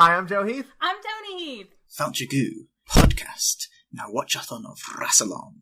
Hi, I'm Joe Heath. I'm Toni Heath. Found Your Goo podcast. Now Watch-A-Thon of Rassilon.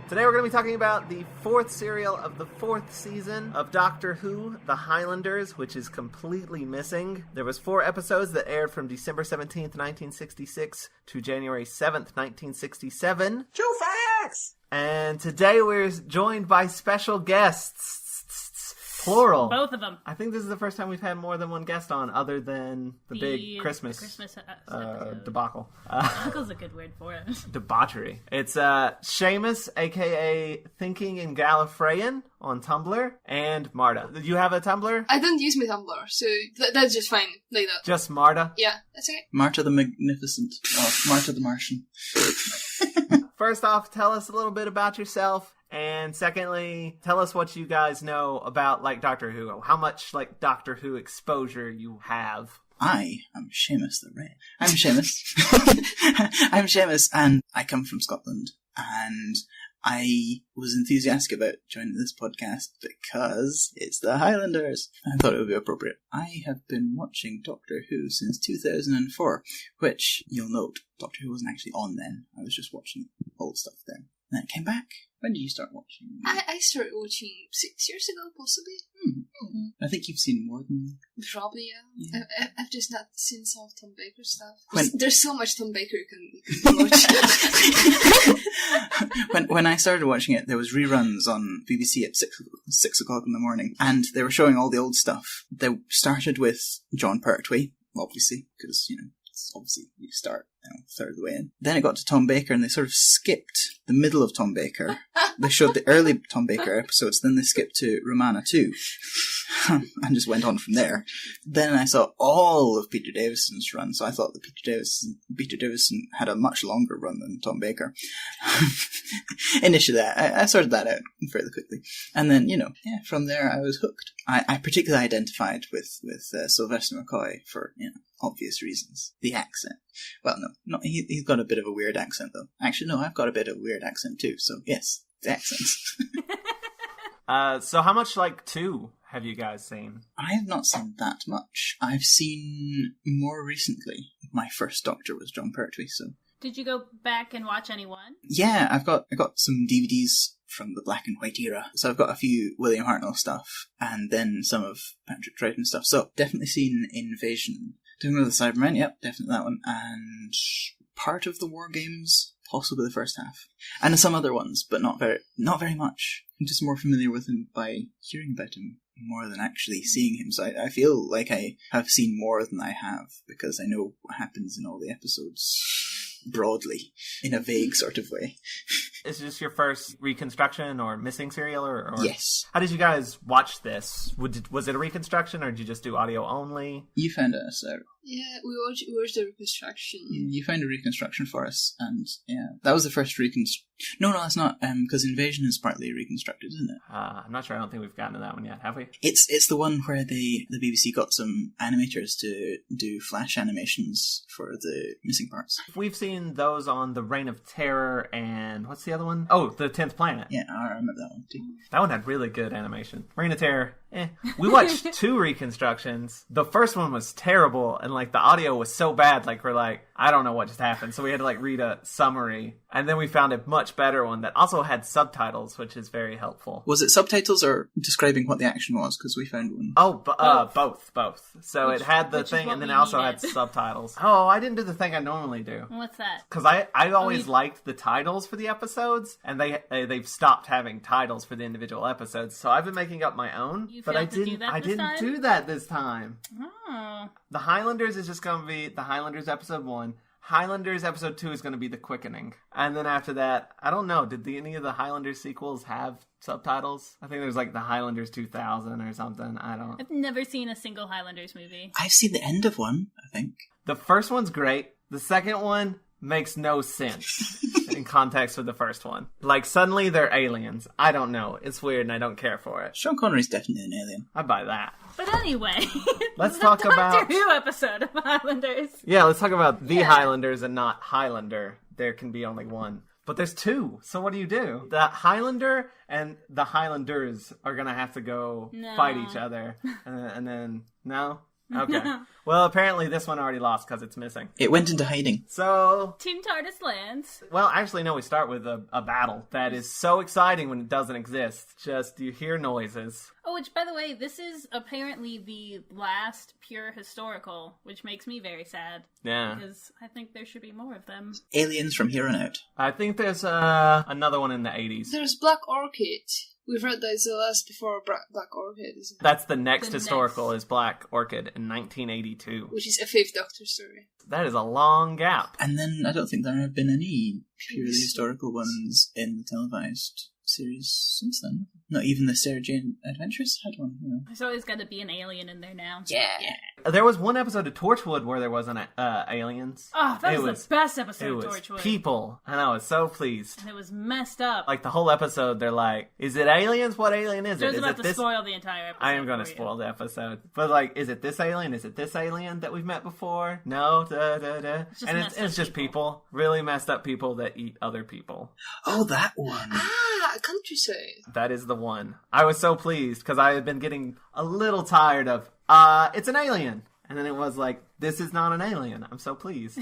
Today we're going to be talking about the fourth serial of the fourth season of Doctor Who, The Highlanders, which is completely missing. There was 4 episodes that aired from December 17th, 1966 to January 7th, 1967. True facts! And today we're joined by special guests. Plural. Both of them. I think this is the first time we've had more than one guest on, other than the big Christmas debacle. Debacle's a good word for it. Debauchery. It's Seumas, a.k.a. Thinking in Gallifreyan on Tumblr, and Marta. Do you have a Tumblr? I don't use my Tumblr, so that's just fine, like that. Just Marta? Yeah, that's okay. Marta the Magnificent. Oh, Marta the Martian. First off, tell us a little bit about yourself. And secondly, tell us what you guys know about, Doctor Who. How much, Doctor Who exposure you have. I am Seumas the Red. I'm Seumas. I'm Seumas, and I come from Scotland. And I was enthusiastic about joining this podcast because it's the Highlanders. I thought it would be appropriate. I have been watching Doctor Who since 2004, which, you'll note, Doctor Who wasn't actually on then. I was just watching old stuff then. And then it came back. When did you start watching? I started watching 6 years ago, possibly. Mm-hmm. I think you've seen more than me. Probably, yeah. I've just not seen some of Tom Baker stuff. When... There's so much Tom Baker you can watch. when I started watching it, there was reruns on BBC at 6 o'clock in the morning, and they were showing all the old stuff. They started with Jon Pertwee, obviously, because, obviously you start a third of the way in. Then it got to Tom Baker, and they sort of skipped the middle of Tom Baker. They showed the early Tom Baker episodes, then they skipped to Romana 2. And just went on from there. Then I saw all of Peter Davison's run, so I thought that Peter Davison had a much longer run than Tom Baker. Initially, I sorted that out fairly quickly. And then, from there I was hooked. I particularly identified with Sylvester McCoy for, obvious reasons. The accent. Well, no, he's got a bit of a weird accent, though. Actually, no, I've got a bit of a weird accent, too, so yes, the accents. So how much, 2 have you guys seen? I have not seen that much. I've seen more recently. My first Doctor was Jon Pertwee, so... Did you go back and watch anyone? Yeah, I got some DVDs from the black and white era. So I've got a few William Hartnell stuff, and then some of Patrick Troughton stuff. So definitely seen Invasion. Doing with the Cybermen, yep, definitely that one. And part of the War Games, possibly the first half. And some other ones, but not very much. I'm just more familiar with him by hearing about him more than actually seeing him. So I feel like I have seen more than I have, because I know what happens in all the episodes broadly, in a vague sort of way. Is this your first reconstruction or missing serial? Or Yes. How did you guys watch this? Was it a reconstruction, or did you just do audio only? You found us out. Yeah, we watched the reconstruction. You found a reconstruction for us, and yeah, that was the first reconstruction. No, that's not, because Invasion is partly reconstructed, isn't it? I'm not sure. I don't think we've gotten to that one yet, have we? It's the one where the BBC got some animators to do flash animations for the missing parts. We've seen those on The Reign of Terror and what's the other one? Oh, The 10th Planet. Yeah, I remember that one too. That one had really good animation. Reign of Terror, We watched 2 reconstructions. The first one was terrible, and the audio was so bad, we're I don't know what just happened. So we had to read a summary, and then we found a much better one that also had subtitles, which is very helpful. Was it subtitles or describing what the action was? Because we found one. Oh, both. So it had the thing, and then it also had subtitles. Oh, I didn't do the thing I normally do. What's that? Because I always liked the titles for the episodes, and they've stopped having titles for the individual episodes. So I've been making up my own, but I didn't do that this time. Oh. The Highlanders is just going to be the Highlanders episode 1. Highlanders episode 2 is going to be The Quickening. And then after that, I don't know, did any of the Highlanders sequels have subtitles? I think there's like the Highlanders 2000 or something. I've never seen a single Highlanders movie. I've seen the end of one, I think. The first one's great. The second one makes no sense in context with the first one. Like, suddenly they're aliens. I don't know. It's weird and I don't care for it. Sean Connery's definitely an alien. I buy that. But anyway, Let's talk about... Doctor Who episode of Highlanders. Yeah, let's talk about the Highlanders and not Highlander. There can be only one. But there's two, so what do? The Highlander and the Highlanders are going to have to go fight each other. And then, no? Okay. Well, apparently this one already lost because it's missing. It went into hiding. So... Team TARDIS lands. Well, actually, no, we start with a battle that is so exciting when it doesn't exist. Just, you hear noises. Oh, which, by the way, this is apparently the last pure historical, which makes me very sad. Yeah. Because I think there should be more of them. Aliens from here on out. I think there's another one in the 80s. There's Black Orchid. We've read that it's the last before Black Orchid, isn't it? That's the next historical is Black Orchid in 1982. Which is a Fifth Doctor story. That is a long gap. And then I don't think there have been any purely historical ones in the televised series since then. Not even the Sarah Jane Adventures had one, you know. There's always got to be an alien in there now. Yeah. There was one episode of Torchwood where there wasn't aliens. Oh, that was the best episode of Torchwood. It was people, and I was so pleased. And it was messed up. Like, the whole episode, they're like, is it aliens? What alien is it? Joe's Is about it to spoil the entire episode. I am going to spoil the episode. But, like, is it this alien? Is it this alien that we've met before? No? It's just people. Really messed up people that eat other people. Oh, that one. Countryside. That is the one. I was so pleased because I had been getting a little tired of, it's an alien. And then it was like, this is not an alien. I'm so pleased.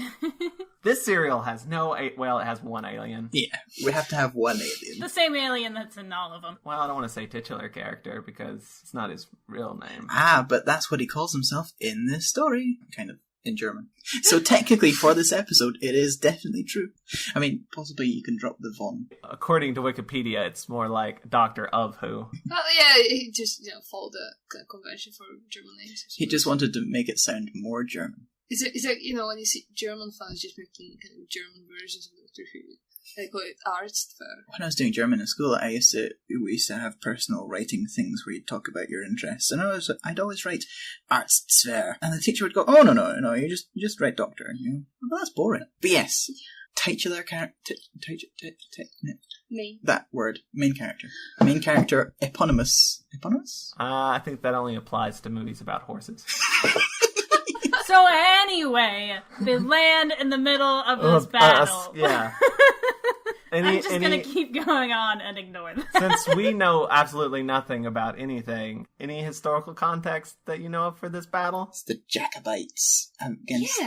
This serial has it has one alien. Yeah, we have to have one alien. The same alien that's in all of them. Well, I don't want to say titular character because it's not his real name. But that's what he calls himself in this story. Kind of. In German. So technically, for this episode, it is definitely true. I mean, possibly you can drop the von. According to Wikipedia, it's more like Doctor of Who. Well, yeah, he just followed the convention for German names. He just wanted to make it sound more German. Is it when you see German fans just making kind of German versions of Doctor Who? They call it Arztfair. When I was doing German in school, we used to have personal writing things where you'd talk about your interests, and I'd always write Arztfair, and the teacher would go, "Oh no, you just write doctor," and well, that's boring. But yes, titular character, that word, main character, eponymous. I think that only applies to movies about horses. So anyway, they land in the middle of this battle. Yeah. I'm just going to keep going on and ignore this. Since we know absolutely nothing about anything, any historical context that you know of for this battle? It's the Jacobites against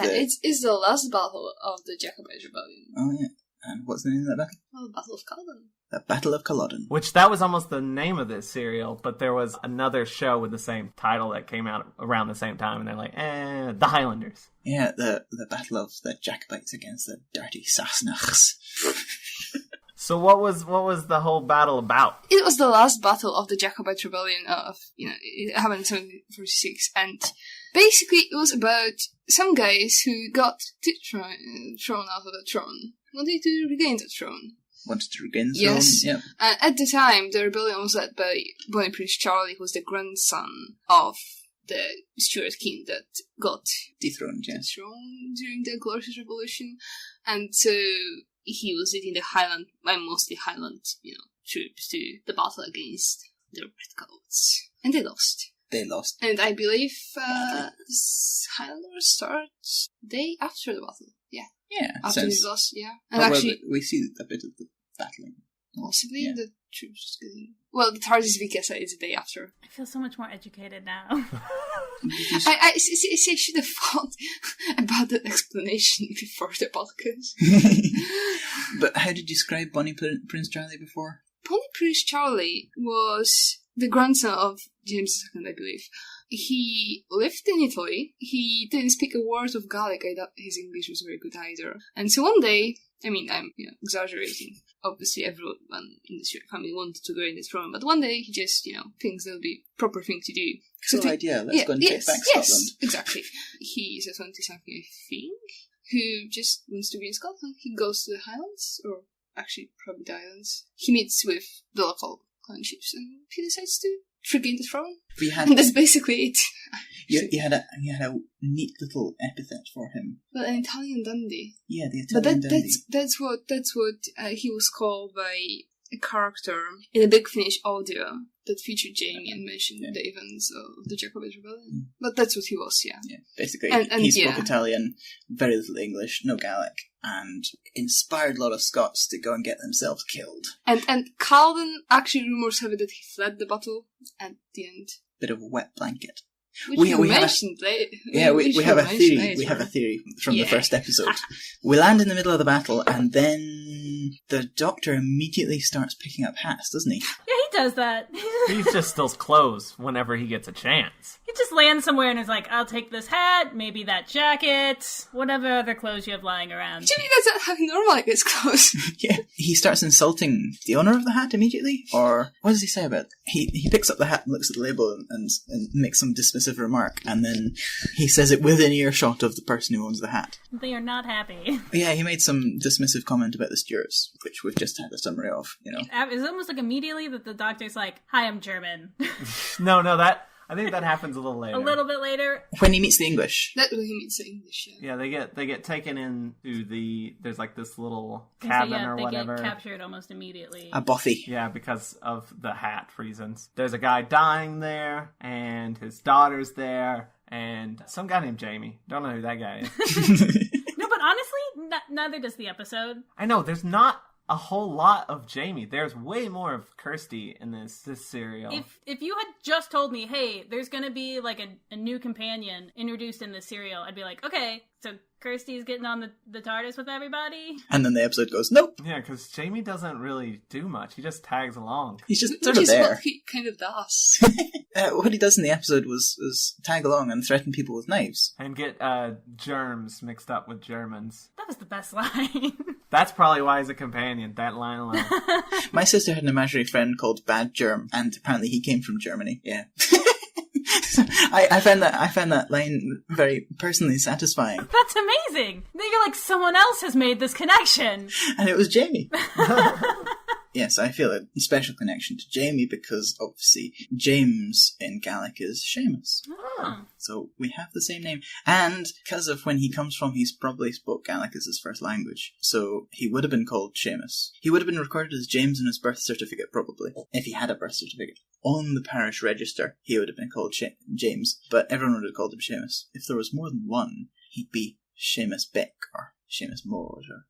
it's the last battle of the Jacobite Rebellion. Oh, yeah. And what's the name of that battle? Well, the Battle of Culloden. The Battle of Culloden. Which, that was almost the name of this serial, but there was another show with the same title that came out around the same time, and they're like, The Highlanders. Yeah, the Battle of the Jacobites against the dirty Sassenachs. So what was the whole battle about? It was the last battle of the Jacobite Rebellion it happened in 1746, and basically it was about some guys who got thrown out of the throne. Wanted to regain the throne. Wanted to regain the throne? Yes. Yep. At the time, the rebellion was led by Bonnie Prince Charlie, who was the grandson of the Stuart king that got dethroned during the Glorious Revolution. And so he was leading the mostly Highland, troops to the battle against the Redcoats. And they lost. And I believe Highlanders start day after the battle. Yeah. After the loss, yeah. And actually, we see a bit of the battling. Possibly the troops just getting... Well, the TARDIS Vikasa is the day after. I feel so much more educated now. I should have thought about that explanation before the podcast. But how did you describe Bonnie Prince Charlie before? Bonnie Prince Charlie was the grandson of James II, I believe. He lived in Italy. He didn't speak a word of Gaelic. I doubt his English was very good either. And so one day, I mean, I'm exaggerating. Obviously, everyone in the Stuart family wanted to go in the throne, but one day he just, thinks that would be a proper thing to do. Good idea. Let's go and take back Scotland. Exactly. He's a 20-something, I think. who just wants to be in Scotland. He goes to the Highlands, or actually probably the Islands. He meets with the local clan chiefs and he decides to regain the throne. And that's basically it. You had a neat little epithet for him. Well, an Italian dandy. Yeah, the Italian dandy. That's what he was called by a character in a Big Finish audio that featured Jamie and mentioned the events of the Jacobite Rebellion. But that's what he was, yeah. Yeah, basically, he spoke Italian, very little English, no Gaelic, and inspired a lot of Scots to go and get themselves killed. And Calvin, actually rumours have it that he fled the battle at the end. Bit of a wet blanket. Which we mentioned later. Yeah, we have a theory. Later. We have a theory from the first episode. We land in the middle of the battle, and then the Doctor immediately starts picking up hats, doesn't he? Yeah, he does that. He just steals clothes whenever he gets a chance. He just lands somewhere and is like, I'll take this hat, maybe that jacket, whatever other clothes you have lying around. Jimmy doesn't have normal like his clothes. Yeah, he starts insulting the owner of the hat immediately, or what does he say about it? He picks up the hat and looks at the label and makes some dismissive remark, and then he says it within earshot of the person who owns the hat. They are not happy. Yeah, he made some dismissive comment about the stewards, which we've just had a summary of, you know. It's almost like immediately that the Doctor's like, hi, I'm German. No, I think that happens a little later. A little bit later. When he meets the English. That's when he meets the English, yeah. They get taken into there's like this little cabin or whatever. They get captured almost immediately. A bothy. Yeah, because of the hat reasons. There's a guy dying there, and his daughter's there, and some guy named Jamie. Don't know who that guy is. No, but honestly, neither does the episode. I know, there's not a whole lot of Jamie. There's way more of Kirsty in this serial. If you had just told me, hey, there's gonna be like a new companion introduced in this serial, I'd be like, okay, so Kirsty's getting on the TARDIS with everybody? And then the episode goes, nope. Yeah, because Jamie doesn't really do much. He just tags along. He's just Which sort of is there. what he kind of does. What he does in the episode was tag along and threaten people with knives. And get germs mixed up with Germans. That was the best line. That's probably why he's a companion, that line alone. My sister had an imaginary friend called Bad Germ, and apparently he came from Germany. Yeah. I found that line very personally satisfying. That's amazing. You're like, someone else has made this connection. And it was Jamie. Yes, I feel a special connection to Jamie because obviously James in Gaelic is Seumas. Oh. So we have the same name. And because of when he comes from, he's probably spoke Gaelic as his first language. So he would have been called Seumas. He would have been recorded as James in his birth certificate, probably, if he had a birth certificate. On the parish register, he would have been called James, but everyone would have called him Seumas. If there was more than one, he'd be Seumas Beck or Seumas Maud or,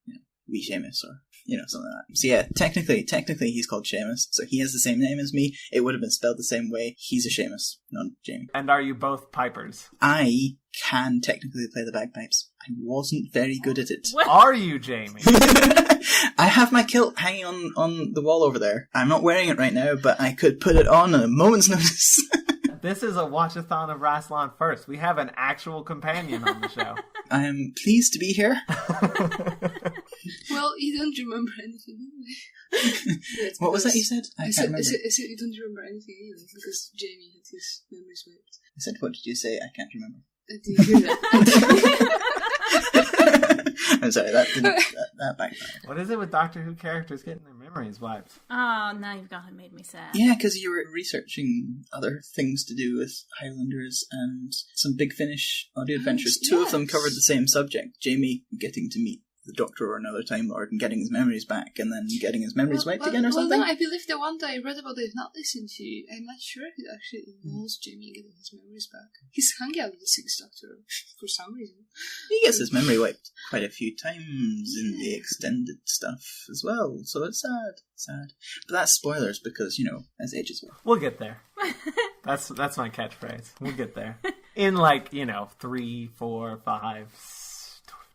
wee Seumas or, something like that. So yeah, technically he's called Seumas, so he has the same name as me. It would have been spelled the same way. He's a Seumas, not Jamie. And are you both pipers? I can technically play the bagpipes. I wasn't very good at it. What are you, Jamie? I have my kilt hanging on the wall over there. I'm not wearing it right now, but I could put it on at a moment's notice. This is a Watch-A-Thon of Rassilon first. We have an actual companion on the show. I am pleased to be here. Well, you don't remember anything anyway. What was that you said? I can't remember. I said you don't remember anything anyway because Jamie had his memories wiped. I said, what did you say? I can't remember. Did you hear that? I'm sorry, that backfired. What is it with Doctor Who characters getting their memories wiped? Oh, now you've gone and made me sad. Yeah, because you were researching other things to do with Highlanders and some Big Finish audio adventures. Yes. Two of them covered the same subject. Jamie getting to meet the Doctor or another Time Lord and getting his memories back and then getting his memories wiped again or something. Well, no, I believe the one that I read about I've not listened to, I'm not sure if it actually involves Jamie getting his memories back. He's hung out with the Sixth Doctor for some reason. He gets his memory wiped quite a few times in the extended stuff as well, so it's sad. But that's spoilers because, as ages go. We'll get there. That's my catchphrase. We'll get there. In 3, 4, 5,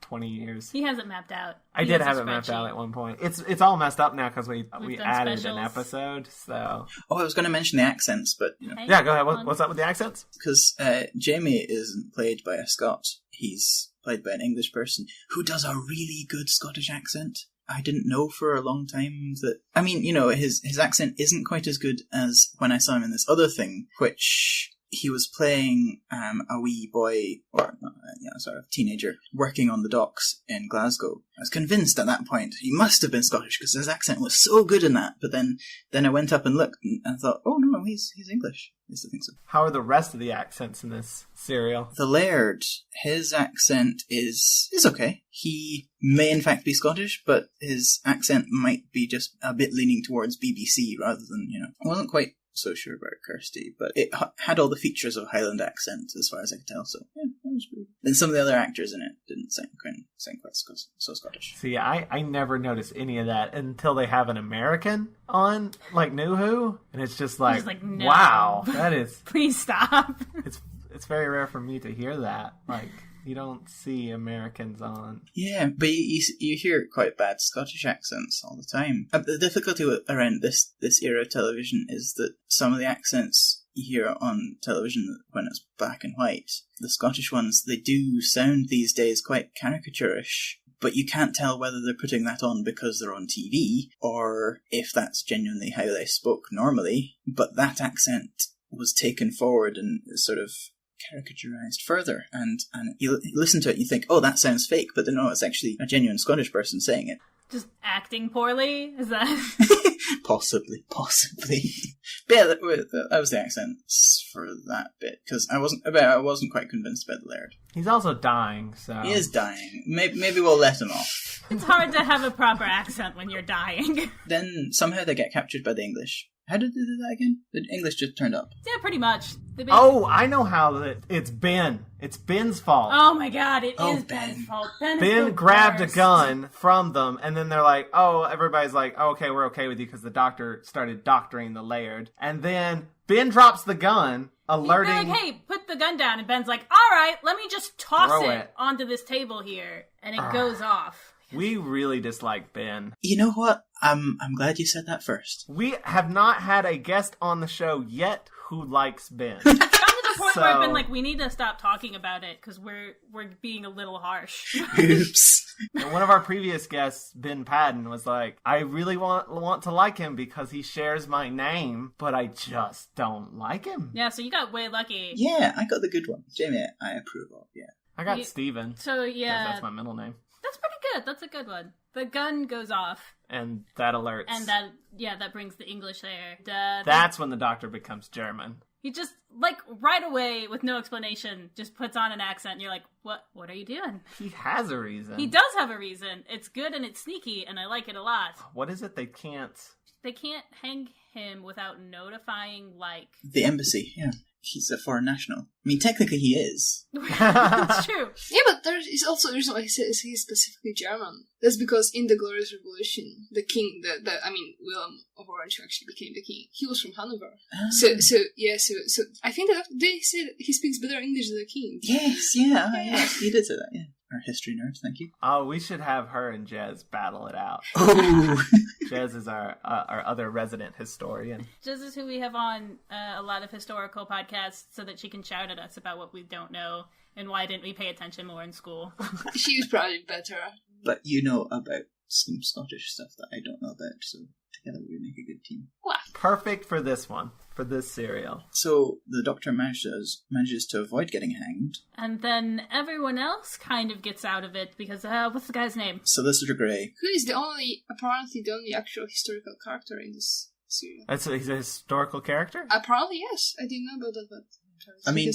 20 years. He has it mapped out. I did have it mapped out at one point. It's all messed up now because we added specials. an episode. So. Oh, I was going to mention the accents, but Yeah, go ahead. What's up with the accents? Because Jamie isn't played by a Scot. He's played by an English person who does a really good Scottish accent. I didn't know for a long time that... I mean, his accent isn't quite as good as when I saw him in this other thing, which he was playing a wee boy, or sort of teenager, working on the docks in Glasgow. I was convinced at that point he must have been Scottish because his accent was so good in that. But then I went up and looked and thought, oh no, he's English. I used to think so. How are the rest of the accents in this serial? The Laird, his accent is okay. He may in fact be Scottish, but his accent might be just a bit leaning towards BBC rather than, I wasn't quite so sure about Kirsty, but it had all the features of Highland accent as far as I could tell, so yeah, that was pretty good. Then some of the other actors in it didn't sound quite so Scottish. See, I never noticed any of that until they have an American on, like New Who, and it's just like no. Wow, that is... Please stop. It's very rare for me to hear that, like... You don't see Americans on. Yeah, but you hear quite bad Scottish accents all the time. The difficulty around this era of television is that some of the accents you hear on television when it's black and white, the Scottish ones, they do sound these days quite caricaturish, but you can't tell whether they're putting that on because they're on TV or if that's genuinely how they spoke normally. But that accent was taken forward and sort of caricaturized further, and you listen to it and you think, oh, that sounds fake, but no, it's actually a genuine Scottish person saying it. Just acting poorly? Is that... Possibly. But yeah, that was the accents for that bit, because I wasn't quite convinced about the Laird. He's also dying, so... He is dying. Maybe we'll let him off. It's hard to have a proper accent when you're dying. Then somehow they get captured by the English. How did they do that again? The English just turned up. Yeah, pretty much. Oh, I know how it's Ben. It's Ben's fault. Oh my god, it is Ben. Ben's fault. Ben grabbed a gun from them, and then they're like, oh, everybody's like, oh, okay, we're okay with you because the doctor started doctoring the Laird. And then Ben drops the gun, alerting... They're like, hey, put the gun down. And Ben's like, all right, let me just toss it onto this table here. And it goes off. We really dislike Ben. You know what? I'm glad you said that first. We have not had a guest on the show yet who likes Ben. I've gotten to the point where I've been like, we need to stop talking about it because we're being a little harsh. Oops. And one of our previous guests, Ben Padden, was like, I really want to like him because he shares my name, but I just don't like him. Yeah, so you got way lucky. Yeah, I got the good one. Jamie, I approve of, yeah. I got Steven. So, yeah. That's my middle name. That's pretty good. That's a good one. The gun goes off. And that alerts. And that brings the English there. That's when the doctor becomes German. He just, like, right away, with no explanation, just puts on an accent, and you're like, what are you doing? He has a reason. He does have a reason. It's good and it's sneaky, and I like it a lot. What is it they can't... They can't hang him without notifying, like... The embassy, yeah. He's a foreign national. I mean, technically he is. It's true. Yeah, but there is also a reason why he says he's specifically German. That's because in the Glorious Revolution, the king, William of Orange, who actually became the king, he was from Hanover. So I think that they said he speaks better English than the king. Yes, yeah, he did say that, yeah. Our history nerd, thank you. Oh, we should have her and Jez battle it out. Oh! Jez is our other resident historian. Jez is who we have on a lot of historical podcasts so that she can shout at us about what we don't know and why didn't we pay attention more in school. She's probably better. But you know about some Scottish stuff that I don't know about, so together we make a good team. What? Perfect for this one, for this serial. So the doctor manages to avoid getting hanged. And then everyone else kind of gets out of it because, what's the guy's name? Solicitor Grey. Who is apparently the only actual historical character in this serial. He's a historical character? Apparently, yes. I didn't know about that, but... I mean,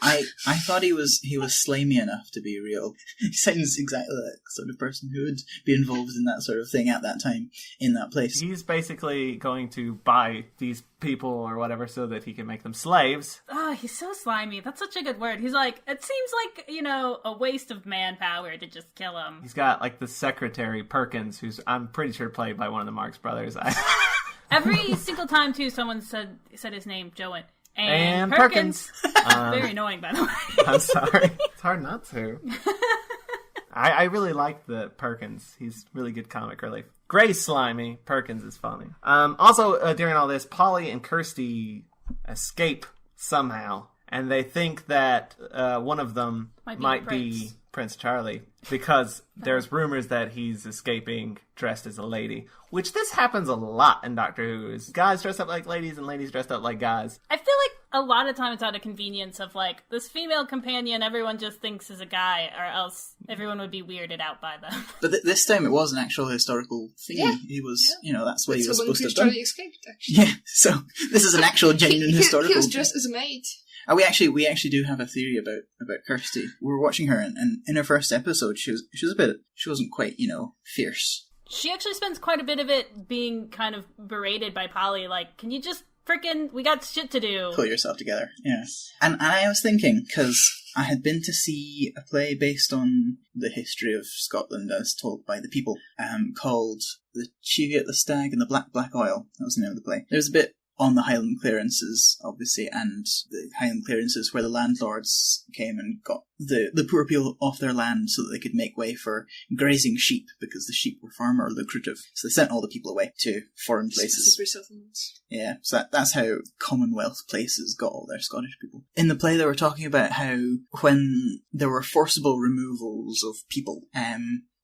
I thought he was slimy enough to be real. He sounds exactly like the sort of person who would be involved in that sort of thing at that time, in that place. He's basically going to buy these people or whatever so that he can make them slaves. Oh, he's so slimy. That's such a good word. He's like, it seems like, a waste of manpower to just kill him. He's got, like, the secretary, Perkins, who's, I'm pretty sure, played by one of the Marx brothers. Every single time, too, someone said his name, Joe went, and Perkins. Very annoying, by the way. I'm sorry. It's hard not to. I really like the Perkins. He's really good comic relief. Gray's slimy. Perkins is funny. Also, during all this, Polly and Kirsty escape somehow. And they think that one of them might be Prince Charlie. Because there's rumors that he's escaping dressed as a lady. Which this happens a lot in Doctor Who. Is guys dressed up like ladies and ladies dressed up like guys. I feel like a lot of time it's out of convenience of, like, this female companion everyone just thinks is a guy, or else everyone would be weirded out by them. But this time it was an actual historical thing. Yeah. He was, that's what he was when supposed to have Charlie done. escaped, actually. Yeah, so this is an actual genuine historical. He was dressed as a maid. We actually do have a theory about Kirsty. We were watching her, and in her first episode, she wasn't quite, fierce. She actually spends quite a bit of it being kind of berated by Polly, like, can you just we got shit to do. Pull yourself together, yeah. And I was thinking, because I had been to see a play based on the history of Scotland as told by the people, called The Cheviot, the Stag and the Black Oil. That was the name of the play. There's a bit on the Highland clearances, obviously, and the Highland clearances where the landlords came and got the poor people off their land so that they could make way for grazing sheep, because the sheep were far more lucrative. So they sent all the people away to foreign places. Super settlements. Yeah, so that's how Commonwealth places got all their Scottish people. In the play they were talking about how when there were forcible removals of people,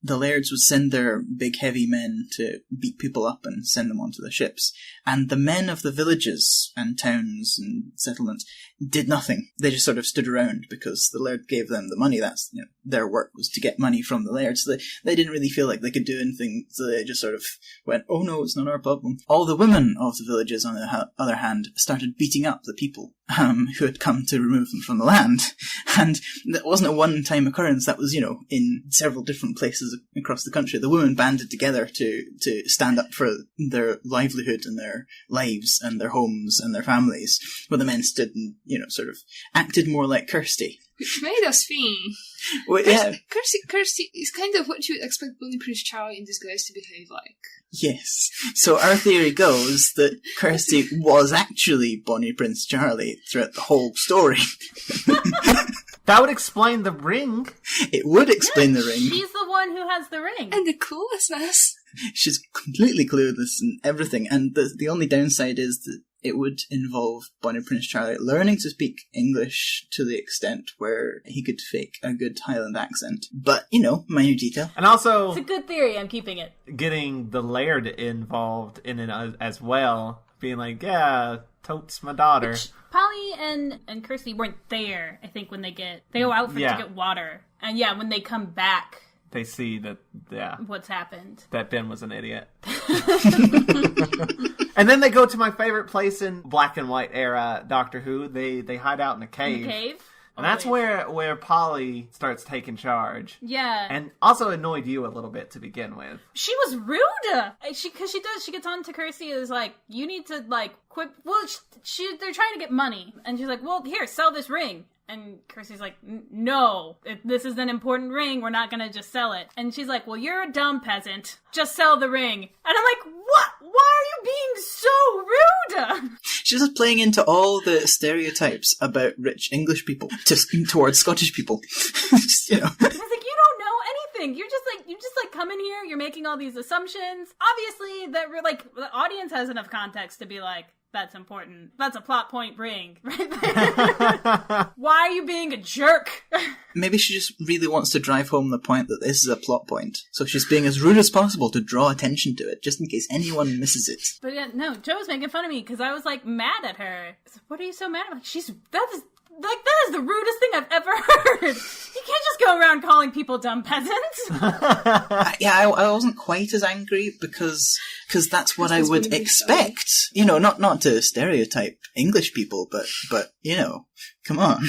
the lairds would send their big heavy men to beat people up and send them onto the ships. And the men of the villages and towns and settlements did nothing. They just sort of stood around because the laird gave them the money. That's, their work was to get money from the laird. So they didn't really feel like they could do anything. So they just sort of went, oh no, it's not our problem. All the women of the villages, on the other hand, started beating up the people who had come to remove them from the land. And that wasn't a one-time occurrence. That was, in several different places across the country. The women banded together to stand up for their livelihood and their lives and their homes and their families, where the men stood and, sort of acted more like Kirsty. Which made us think. Well, yeah. Kirsty is kind of what you would expect Bonnie Prince Charlie in disguise to behave like. Yes. So our theory goes that Kirsty was actually Bonnie Prince Charlie throughout the whole story. That would explain the ring. It would explain the ring. She's the one who has the ring. And the cluelessness. She's completely clueless and everything. And the only downside is that it would involve Bonnie Prince Charlie learning to speak English to the extent where he could fake a good Highland accent. But, minor detail. And also, it's a good theory, I'm keeping it. Getting the laird involved in it as well. Being like, yeah, totes my daughter. Which Polly and Kirsty weren't there, I think, when they go out to get water. And when they come back, they see that, what's happened. That Ben was an idiot. And then they go to my favorite place in black and white era Doctor Who. They hide out in a cave. In the cave? And that's where Polly starts taking charge. Yeah. And also annoyed you a little bit to begin with. She was rude! She gets on to Kirsty and is like, you need to, quit. Well, they're trying to get money. And she's like, well, here, sell this ring. And Kirsty's like, no, this is an important ring. We're not going to just sell it. And she's like, well, you're a dumb peasant. Just sell the ring. And I'm like, what? Why are you being so rude? She's just playing into all the stereotypes about rich English people towards Scottish people. It's like, you don't know anything. You just come in here. You're making all these assumptions. Obviously, the audience has enough context to be like, that's important. That's a plot point ring right there. Why are you being a jerk? Maybe she just really wants to drive home the point that this is a plot point. So she's being as rude as possible to draw attention to it, just in case anyone misses it. But no, Joe was making fun of me because I was mad at her. So, what are you so mad about? That is the rudest thing I've ever heard. You can't just go around calling people dumb peasants. I wasn't quite as angry because that's what I would expect. Not to stereotype English people, but come on.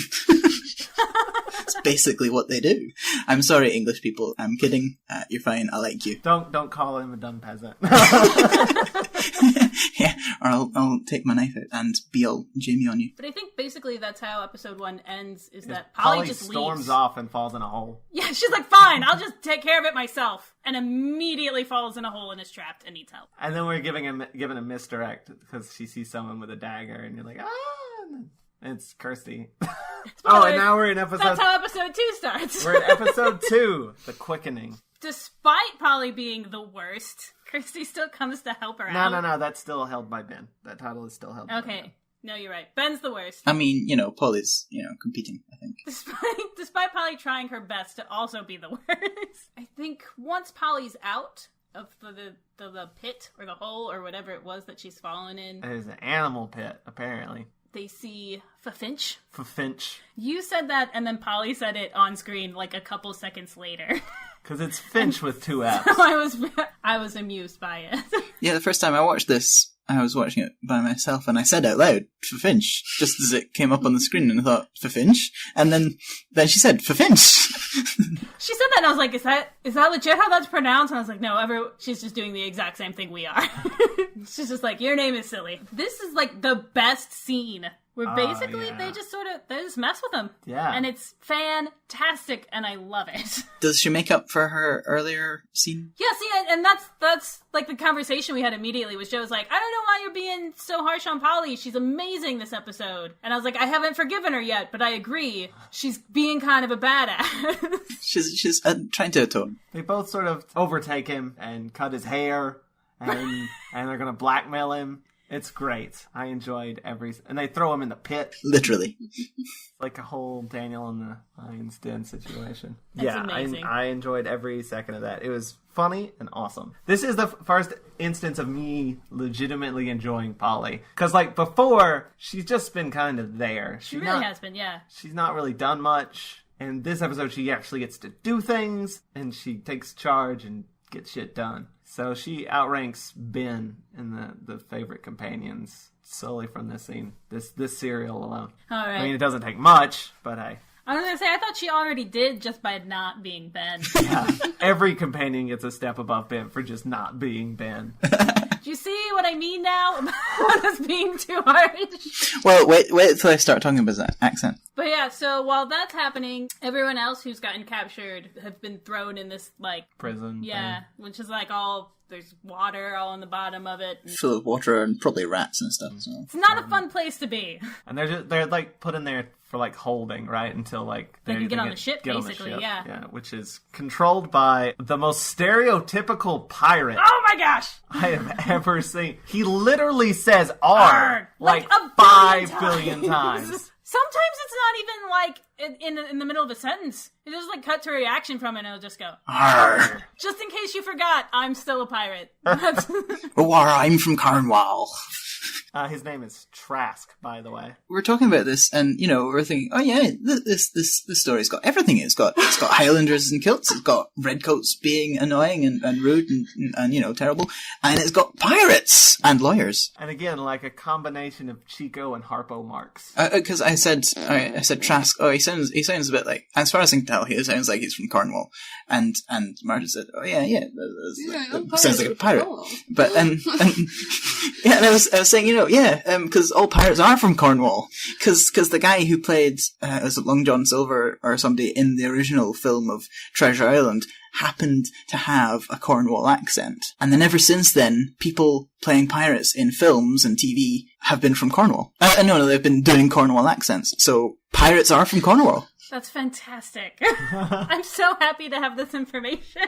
It's basically what they do. I'm sorry, English people. I'm kidding. You're fine. I like you. Don't call him a dumb peasant. Yeah, or I'll take my knife out and be all Jamie on you. But I think basically that's how episode 1 ends, is that Polly just storms leaves. off and falls in a hole. Yeah, she's like, fine, I'll just take care of it myself. And immediately falls in a hole and is trapped and needs help. And then we're given a misdirect because she sees someone with a dagger and you're like, ah! And it's Kirsty. And now we're in episode... That's how episode 2 starts. We're in episode 2, The Quickening. Despite Polly being the worst, Kirsty still comes to help her out. No, that's still held by Ben. That title is still held by Ben. Okay. No, you're right. Ben's the worst. I mean, Polly's, competing, I think. Despite Polly trying her best to also be the worst. I think once Polly's out of the pit or the hole or whatever it was that she's fallen in. There's an animal pit, apparently. they see Finch. For Finch. You said that, and then Polly said it on screen like a couple seconds later. Because it's Finch with 2 F's. So I was amused by it. Yeah, the first time I watched this, I was watching it by myself, and I said out loud, for Finch, just as it came up on the screen, and I thought, for Finch? And then she said, for Finch! She said that, and I was like, is that legit how that's pronounced? And I was like, no, she's just doing the exact same thing we are. She's just like, your name is silly. This is like the best scene. Where basically they just mess with him. Yeah. And it's fantastic, and I love it. Does she make up for her earlier scene? Yeah, see, and that's like the conversation we had immediately, was Joe was like, I don't know why you're being so harsh on Polly. She's amazing this episode. And I was like, I haven't forgiven her yet, but I agree. She's being kind of a badass. She's trying to atone. They both sort of overtake him and cut his hair, and they're going to blackmail him. It's great. I enjoyed and they throw him in the pit. Literally. Like a whole Daniel in the Lion's Den situation. That's amazing. I enjoyed every second of that. It was funny and awesome. This is the first instance of me legitimately enjoying Polly. Because, like, before, she's just been kind of there. She really has been, yeah. She's not really done much. And this episode, she actually gets to do things, and she takes charge and gets shit done. So she outranks Ben in the favorite companions solely from this scene, this serial alone. All right. I mean, it doesn't take much, but hey. I was going to say, I thought she already did just by not being Ben. Yeah, every companion gets a step above Ben for just not being Ben. Do you see what I mean now about us being too harsh? Well, wait till I start talking about that accent. But yeah, so while that's happening, everyone else who's gotten captured have been thrown in this, like... prison. Yeah, thing. which is like all... There's water all on the bottom of it. Full of water and probably rats and stuff as well. It's not a fun place to be. And they're like put in there for like holding, right? Until like they can get on the ship, get basically, on the ship. yeah. Yeah, which is controlled by the most stereotypical pirate Oh my gosh! I have ever seen. He literally says Arr, R like a 5 billion times. Sometimes it's not even like in the middle of a sentence. It just like cut to a reaction from it, and it'll just go Arr. Just in case you forgot, I'm still a pirate. Oh, I'm from Cornwall. His name is Trask, by the way. We're talking about this, and we're thinking, oh yeah, this story's got everything. It's got Highlanders and kilts. It's got redcoats being annoying and rude and terrible, and it's got pirates and lawyers. And again, like a combination of Chico and Harpo Marx. Because I said Trask. Oh, he sounds a bit like, as far as I can tell, he sounds like he's from Cornwall. And Marta said, oh yeah, that sounds like a pirate. But and yeah, and I was saying, because all pirates are from Cornwall. Because the guy who played was it Long John Silver or somebody in the original film of Treasure Island happened to have a Cornwall accent. And then ever since then, people playing pirates in films and TV have been from Cornwall. No, they've been doing Cornwall accents. So pirates are from Cornwall. That's fantastic. I'm so happy to have this information.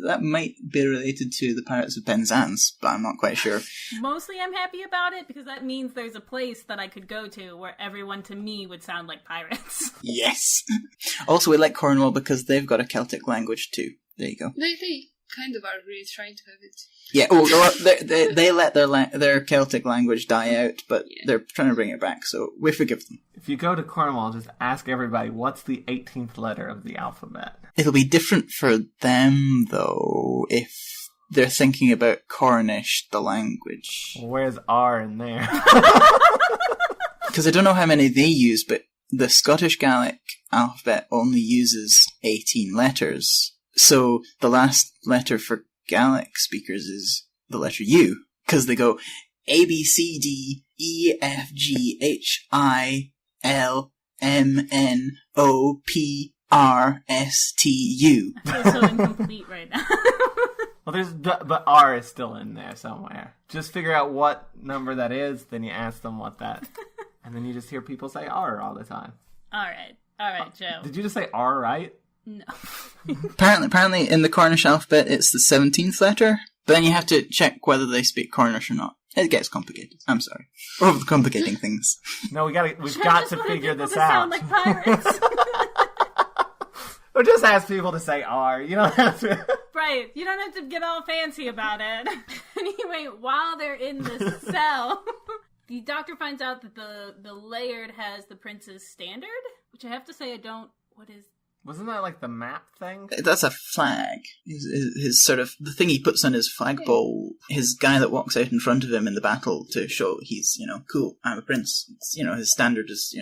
That might be related to the Pirates of Penzance, but I'm not quite sure. Mostly I'm happy about it because that means there's a place that I could go to where everyone to me would sound like pirates. Yes. Also, we like Cornwall because they've got a Celtic language too. There you go. They kind of are really trying to have it. Yeah, they let their Celtic language die out, but they're trying to bring it back, so we forgive them. If you go to Cornwall, just ask everybody, what's the 18th letter of the alphabet? It'll be different for them, though, if they're thinking about Cornish, the language. Well, where's R in there? Because I don't know how many they use, but the Scottish Gaelic alphabet only uses 18 letters. So the last letter for Gaelic speakers is the letter U, because they go A, B, C, D, E, F, G, H, I, L, M, N, O, P, R, S, T, U. I feel so incomplete right now. Well, but R is still in there somewhere. Just figure out what number that is, then you ask them what that, and then you just hear people say R all the time. All right, Joe. Did you just say R right? No. Apparently in the Cornish alphabet it's the 17th letter, but then you have to check whether they speak Cornish or not. It gets complicated. I'm sorry. Overcomplicating things. No, we've got to figure this out. Sound like pirates. Or just ask people to say R. You don't have to. Right. You don't have to get all fancy about it. Anyway, while they're in this cell, The doctor finds out that the Laird has the prince's standard, which I have to say I don't... What is... Wasn't that like the map thing? That's a flag. His sort of, the thing he puts on his flagpole, his guy that walks out in front of him in the battle to show he's, cool, I'm a prince. It's, his standard is,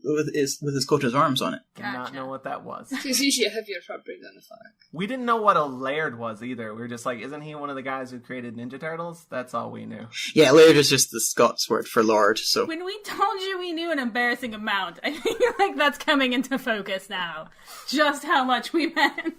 with his coat of arms on it. Did not know what that was. It's usually a heavier fabric than a flag. We didn't know what a Laird was either. We were just like, isn't he one of the guys who created Ninja Turtles? That's all we knew. Yeah, Laird is just the Scots word for lord, so... When we told you we knew an embarrassing amount, I feel like that's coming into focus now. Just how much we meant.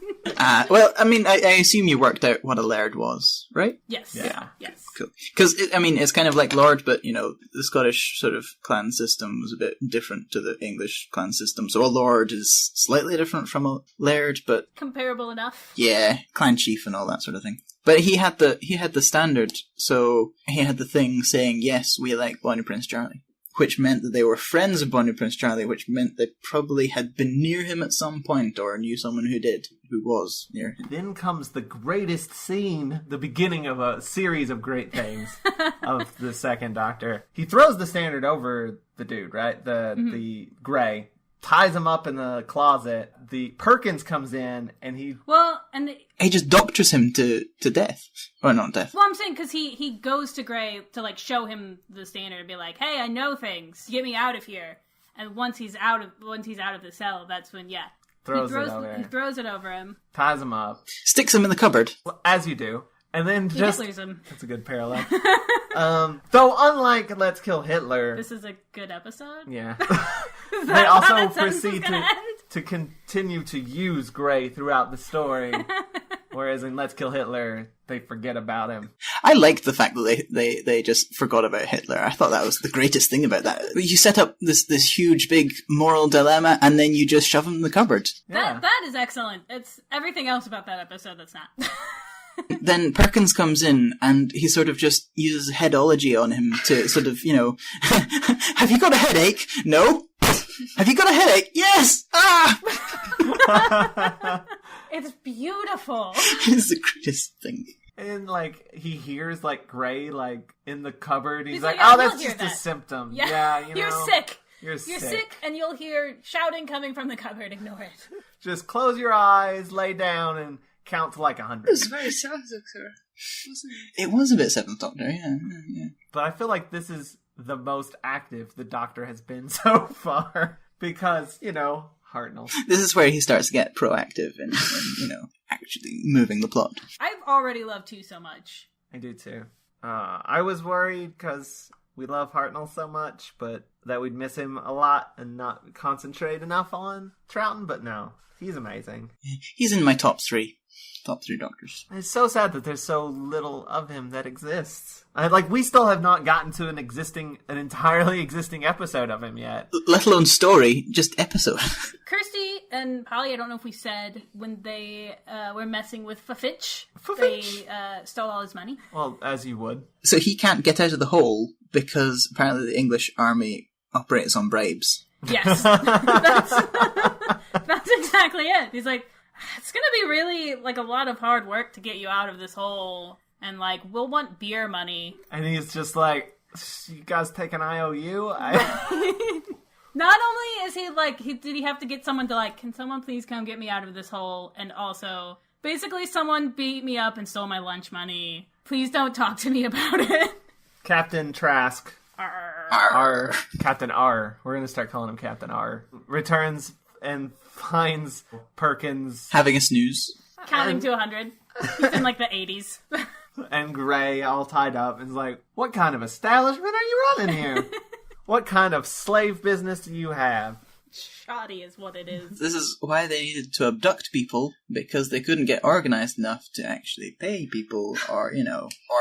Well, I mean, I assume you worked out what a Laird was, right? Yes. Yeah. Yes. Cool. Because, it's kind of like Lord, but, the Scottish sort of clan system was a bit different to the English clan system. So a Lord is slightly different from a Laird, but... Comparable enough. Yeah, clan chief and all that sort of thing. But he had the standard, so he had the thing saying, yes, we elect Bonnie Prince Charlie. Which meant that they were friends of Bonnie Prince Charlie, which meant they probably had been near him at some point, or knew someone who was near him. Then comes the greatest scene, the beginning of a series of great things of the Second Doctor. He throws the standard over the dude, right? The Grey. Ties him up in the closet. The Perkins comes in, and he... Well, and... He just doctors him to death. Or not death. Well, I'm saying because he goes to Grey to, show him the standard and be like, hey, I know things. Get me out of here. And once he's out of the cell, that's when, yeah. He throws it over him. Ties him up. Sticks him in the cupboard. Well, as you do. And then He just... Hitlers him. That's a good parallel. Though unlike Let's Kill Hitler... This is a good episode? Yeah. Is They that also how that sentence proceed was gonna end? to continue to use Grey throughout the story. Whereas in Let's Kill Hitler, they forget about him. I liked the fact that they just forgot about Hitler. I thought that was the greatest thing about that. You set up this huge, big moral dilemma, and then you just shove him in the cupboard. Yeah. That is excellent. It's everything else about that episode that's not. Then Perkins comes in, and he sort of just uses headology on him to sort of, have you got a headache? No. Have you got a headache? Yes! Ah! It's beautiful. It's the greatest thing. And, he hears, Grey, in the cupboard. He's like, like, oh, that's we'll hear just a that." symptom. Yeah, Yeah, you're sick. You're sick, and you'll hear shouting coming from the cupboard. Ignore it. Just close your eyes, lay down, and count to 100. It was very Seventh Doctor, wasn't it? It was a bit Seventh Doctor, yeah. But I feel like this is the most active the Doctor has been so far. Because, Hartnell. This is where he starts to get proactive in actually moving the plot. I've already loved 2 so much. I do too. I was worried because we love Hartnell so much, but that we'd miss him a lot and not concentrate enough on Troughton, but no. He's amazing. He's in my top 3 Doctors. It's so sad that there's so little of him that exists. We still have not gotten to an entirely existing episode of him yet. Let alone story, just episode. Kirsty and Polly, I don't know if we said, when they were messing with Fafitch, they stole all his money. Well, as you would. So he can't get out of the hole because apparently the English army operates on bribes. Yes. That's exactly it. He's like, it's gonna be really, a lot of hard work to get you out of this hole, and, we'll want beer money. And he's just like, you guys take an IOU? Not only is he, did he have to get someone to, can someone please come get me out of this hole, and also, basically someone beat me up and stole my lunch money. Please don't talk to me about it. Captain Trask. R. Captain R. We're gonna start calling him Captain R. Returns and finds Perkins having a snooze, counting to 100. He's in the 80s. And Grey all tied up and is like, what kind of establishment are you running here? What kind of slave business do you have? Shoddy is what it is. This is why they needed to abduct people, because they couldn't get organised enough to actually pay people or,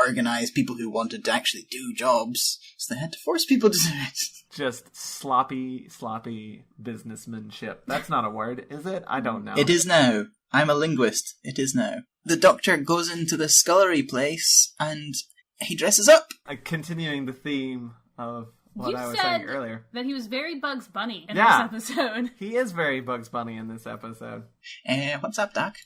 organise people who wanted to actually do jobs. So they had to force people to do it. Just sloppy businessmanship. That's not a word, is it? I don't know. It is now. I'm a linguist. It is now. The Doctor goes into the scullery place and he dresses up. Continuing the theme of what You I was said saying earlier. that he was very Bugs Bunny in Yeah. this episode. He is very Bugs Bunny in this episode. What's up, Doc?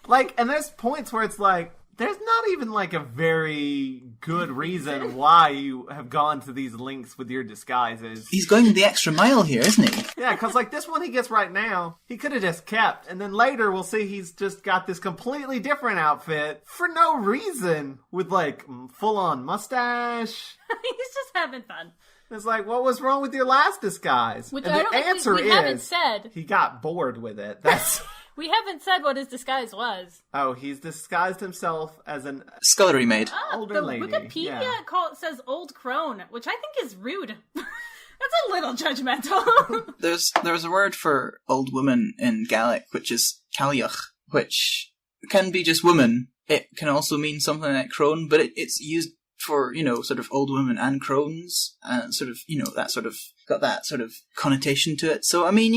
And there's points where it's like, There's not even like a very good reason why you have gone to these lengths with your disguises. He's going the extra mile here, isn't he? Yeah, because like this one he gets right now, he could have just kept, and then later we'll see he's just got this completely different outfit for no reason, with like full-on mustache. He's just having fun. It's like, what was wrong with your last disguise? Which and I the don't think answer we is haven't said. He got bored with it. That's We haven't said what his disguise was. oh, he's disguised himself as an Scullery maid. older the lady. Wikipedia Yeah. says old crone, which I think is rude. That's a little judgmental. There's a word for old woman in Gaelic, which is caliach, which can be just woman. It can also mean something like crone, but it's used for, sort of old women and crones, and sort of, that sort of, got that sort of connotation to it. So, I mean,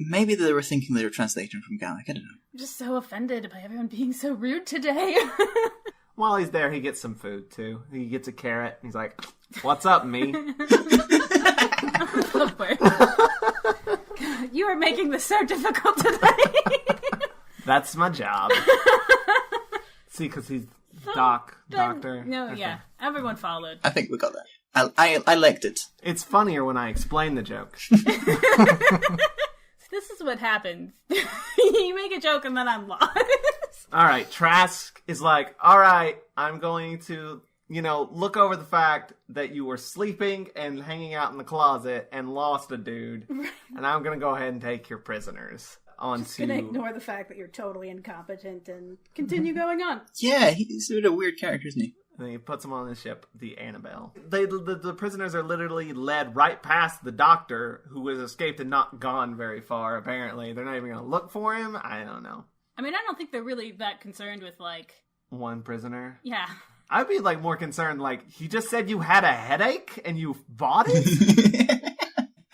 maybe they were thinking they were translating from Gaelic, I don't know. I'm just so offended by everyone being so rude today. While he's there, he gets some food, too. He gets a carrot, and he's like, what's up, me? God, you are making this so difficult today. That's my job. See, because he's doctor. No, Okay. yeah. Everyone followed. I think we got that. I liked it. It's funnier when I explain the joke. This is what happens. You make a joke and then I'm lost. Alright, Trask is like, alright, I'm going to, look over the fact that you were sleeping and hanging out in the closet and lost a dude, and I'm going to go ahead and take your prisoners onto... Gonna ignore the fact that you're totally incompetent and continue going on. Yeah, he's sort of a weird character, isn't he? And then he puts them on the ship, the Annabelle. The prisoners are literally led right past the doctor, who has escaped and not gone very far, apparently. They're not even going to look for him? I don't know. I mean, I don't think they're really that concerned with, One prisoner? Yeah. I'd be, more concerned, he just said you had a headache and you bought it?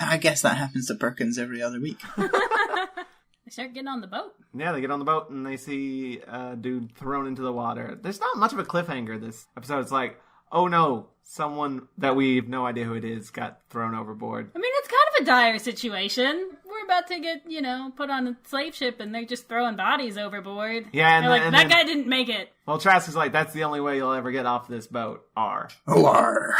I guess that happens to Perkins every other week. They start getting on the boat. Yeah, they get on the boat and they see a dude thrown into the water. There's not much of a cliffhanger this episode. It's like, oh no, someone that we have no idea who it is got thrown overboard. I mean, it's kind of a dire situation. We're about to get, put on a slave ship and they're just throwing bodies overboard. Yeah, and they're then- that guy didn't make it. Well, Trask is like, that's the only way you'll ever get off this boat. R. Or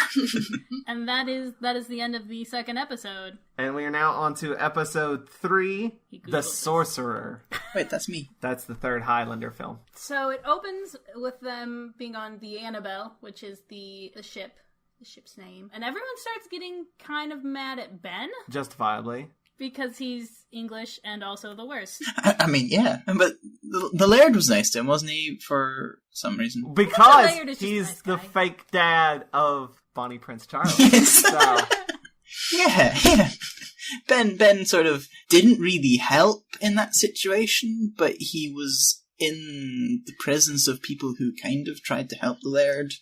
And that is the end of the second episode. And we are now on to episode 3, He Googled The this. Sorcerer. Wait, that's me. That's the third Highlander film. So it opens with them being on the Annabelle, which is the ship's name. And everyone starts getting kind of mad at Ben Justifiably. because he's English and also the worst. I mean, yeah. But the Laird was nice to him, wasn't he, for some reason? Because Laird is just a he's nice the guy. fake dad of Bonnie Prince Charlie. Yes. So, Yeah. Ben sort of didn't really help in that situation, but he was in the presence of people who kind of tried to help the Laird.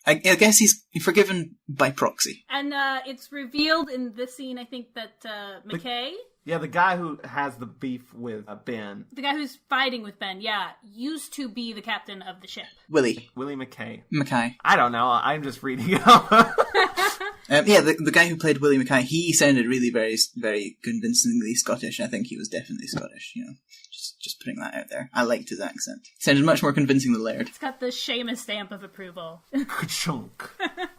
I guess he's forgiven by proxy. And it's revealed in this scene, I think, that McKay, yeah, the guy who has the beef with Ben, the guy who's fighting with Ben, used to be the captain of the ship. Willie Willie McKay. Mackay. I don't know. I'm just reading it up. Yeah, the guy who played Willie Mackay, he sounded really very, very convincingly Scottish. I think he was definitely Scottish, Just putting that out there. I liked his accent. He sounded much more convincing than Laird. It's got the Seumas stamp of approval. Ka-chunk.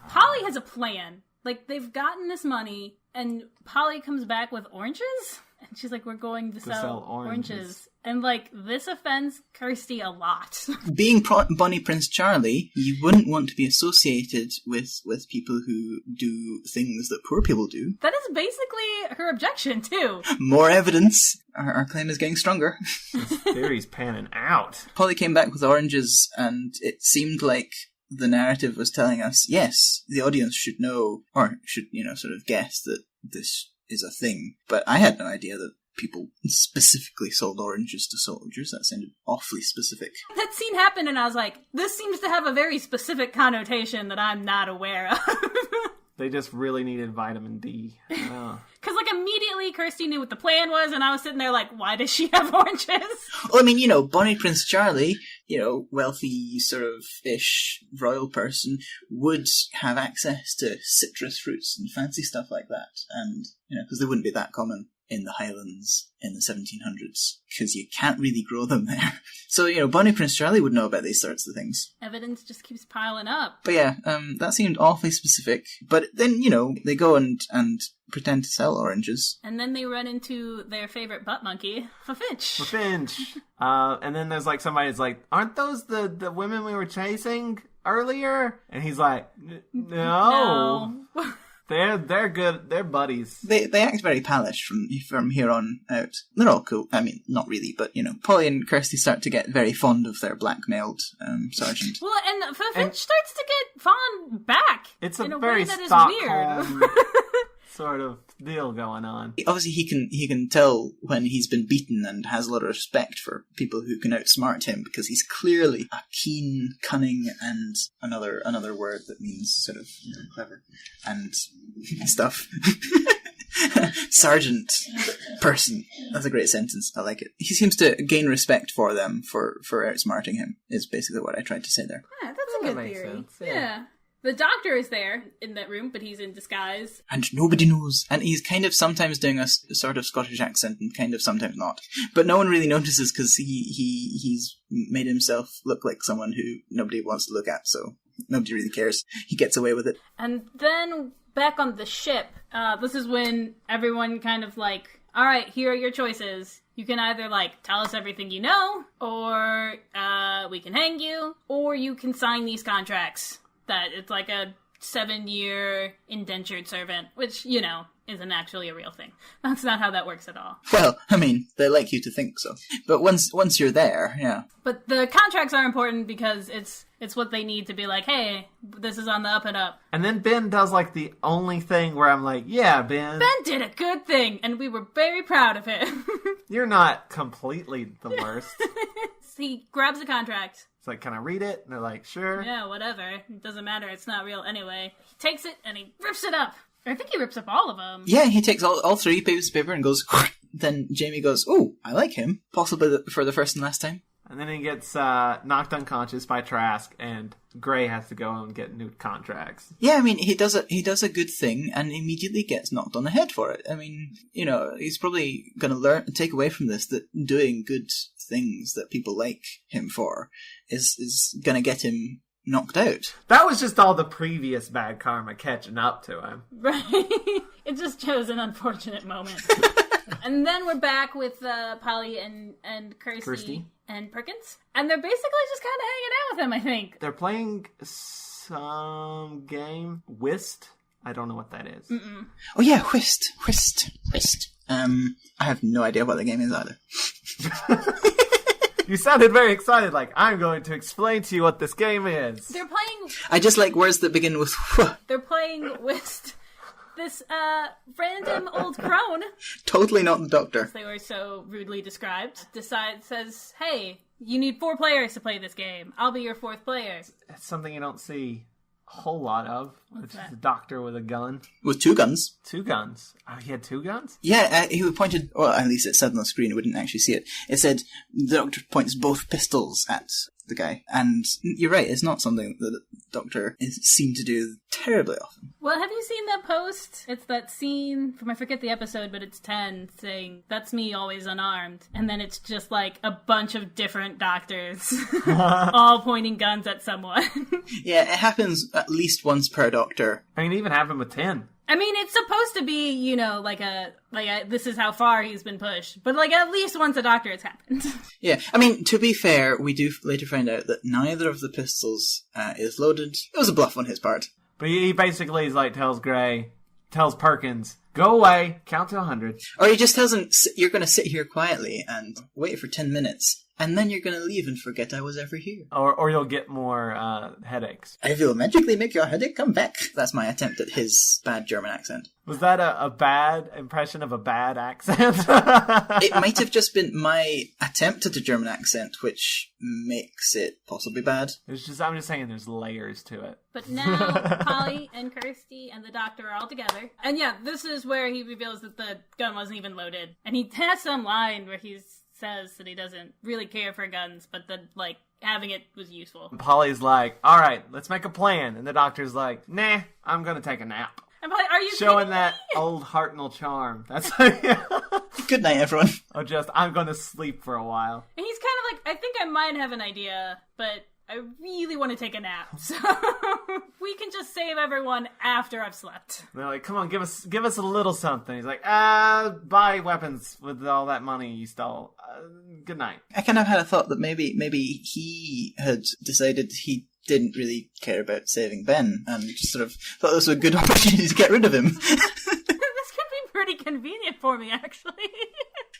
Polly has a plan. They've gotten this money, and Polly comes back with oranges? And she's like, we're going to sell oranges. And, this offends Kirsty a lot. Being Bonnie Prince Charlie, you wouldn't want to be associated with people who do things that poor people do. That is basically her objection, too. More evidence. Our claim is getting stronger. This theory's panning out. Polly came back with oranges, and it seemed like the narrative was telling us, yes, the audience should know, or should, sort of guess that this is a thing. But I had no idea that people specifically sold oranges to soldiers. That sounded awfully specific. That scene happened, and I was like, this seems to have a very specific connotation that I'm not aware of. They just really needed vitamin D. Because, immediately Kirsty knew what the plan was, and I was sitting there like, why does she have oranges? Well, I mean, Bonnie Prince Charlie, wealthy sort of ish royal person, would have access to citrus fruits and fancy stuff like that. And, because they wouldn't be that common in the Highlands in the 1700s, because you can't really grow them there. So, Bonnie Prince Charlie would know about these sorts of things. Evidence just keeps piling up. But yeah, that seemed awfully specific. But then, they go and pretend to sell oranges. And then they run into their favorite butt monkey, Finch. And then there's like somebody's like, aren't those the women we were chasing earlier? And he's like, no. They're good. They're buddies. They act very palish from here on out. They're all cool. I mean, not really, but Polly and Kirsty start to get very fond of their blackmailed sergeant. Well, and Finch starts to get fond back. It's a in a very way that Stockholm is weird. sort of deal going on. Obviously, he can tell when he's been beaten and has a lot of respect for people who can outsmart him, because he's clearly a keen, cunning, and another word that means sort of clever and stuff. Sergeant person. That's a great sentence. I like it. He seems to gain respect for them for outsmarting him, is basically what I tried to say there. Yeah, that's a That good makes theory. sense, Yeah. The doctor is there in that room, but he's in disguise. And nobody knows. And he's kind of sometimes doing a sort of Scottish accent and kind of sometimes not. But no one really notices because he's made himself look like someone who nobody wants to look at, so nobody really cares. He gets away with it. And then back on the ship, this is when everyone kind of like, all right, here are your choices. You can either, tell us everything you know, or we can hang you, or you can sign these contracts. That it's like a 7-year indentured servant, which, isn't actually a real thing. That's not how that works at all. Well, I mean, they like you to think so. But once you're there, yeah. But the contracts are important because it's what they need to be like, hey, this is on the up and up. And then Ben does the only thing where I'm like, yeah, Ben. Ben did a good thing, and we were very proud of him. You're not completely the worst. He grabs the contract. It's like, can I read it? And they're like, sure. Yeah, whatever. It doesn't matter. It's not real anyway. He takes it and he rips it up. I think he rips up all of them. Yeah, he takes all 3 pieces of paper and goes, then Jamie goes, oh, I like him. Possibly for the first and last time. And then he gets knocked unconscious by Trask, and Gray has to go and get new contracts. Yeah, I mean, he does a good thing and immediately gets knocked on the head for it. I mean, he's probably going to learn and take away from this that doing good things that people like him for is going to get him knocked out. That was just all the previous bad karma catching up to him. Right. It just chose an unfortunate moment. And then we're back with Polly and Kirsty and Perkins. And they're basically just kind of hanging out with him, I think. They're playing some game. Whist? I don't know what that is. Mm-mm. Oh yeah, whist. I have no idea what the game is either. You sounded very excited, like, I'm going to explain to you what this game is. They're playing... I just like words that begin with wh. They're playing whist. This random old crone, Totally not the Doctor. as they were so rudely described, says, hey, you need 4 players to play this game. I'll be your 4th player. It's something you don't see a whole lot of, which that? is a doctor with a gun. With 2 guns. 2 guns. Oh, he had 2 guns? Yeah, he pointed, well, at least it said on the screen, we didn't actually see it. It said, the Doctor points both pistols at the guy. And you're right, it's not something that the Doctor is seen to do terribly often. Well, have you seen that post? It's that scene from, I forget the episode, but it's 10, saying, that's me always unarmed. And then it's just like a bunch of different doctors all pointing guns at someone. Yeah, it happens at least once per Doctor. I mean, it even happened with 10. I mean, it's supposed to be, like a this is how far he's been pushed. But at least once a Doctor it's happened. Yeah, I mean, to be fair, we do later find out that neither of the pistols is loaded. It was a bluff on his part. But he basically is like, tells Perkins, go away, count to 100. Or he just tells him, you're going to sit here quietly and wait for 10 minutes. And then you're going to leave and forget I was ever here. Or you'll get more headaches. I will magically make your headache come back. That's my attempt at his bad German accent. Was that a bad impression of a bad accent? It might have just been my attempt at a German accent, which makes it possibly bad. I'm just saying there's layers to it. But now Polly and Kirsty and the Doctor are all together. And yeah, this is where he reveals that the gun wasn't even loaded. And he has some line where he says that he doesn't really care for guns, but that, having it was useful. Polly's like, all right, let's make a plan. And the Doctor's like, nah, I'm going to take a nap. And Polly, are you showing kidding that me? old Hartnell charm. That's Good night, everyone. Or just, I'm gonna sleep for a while. And he's kind of like, I think I might have an idea, but I really want to take a nap. So we can just save everyone after I've slept. They're like, come on, give us a little something. He's like, buy weapons with all that money you stole. Good night. I kind of had a thought that maybe he had decided he didn't really care about saving Ben, and just sort of thought this was a good opportunity to get rid of him. This could be pretty convenient for me, actually.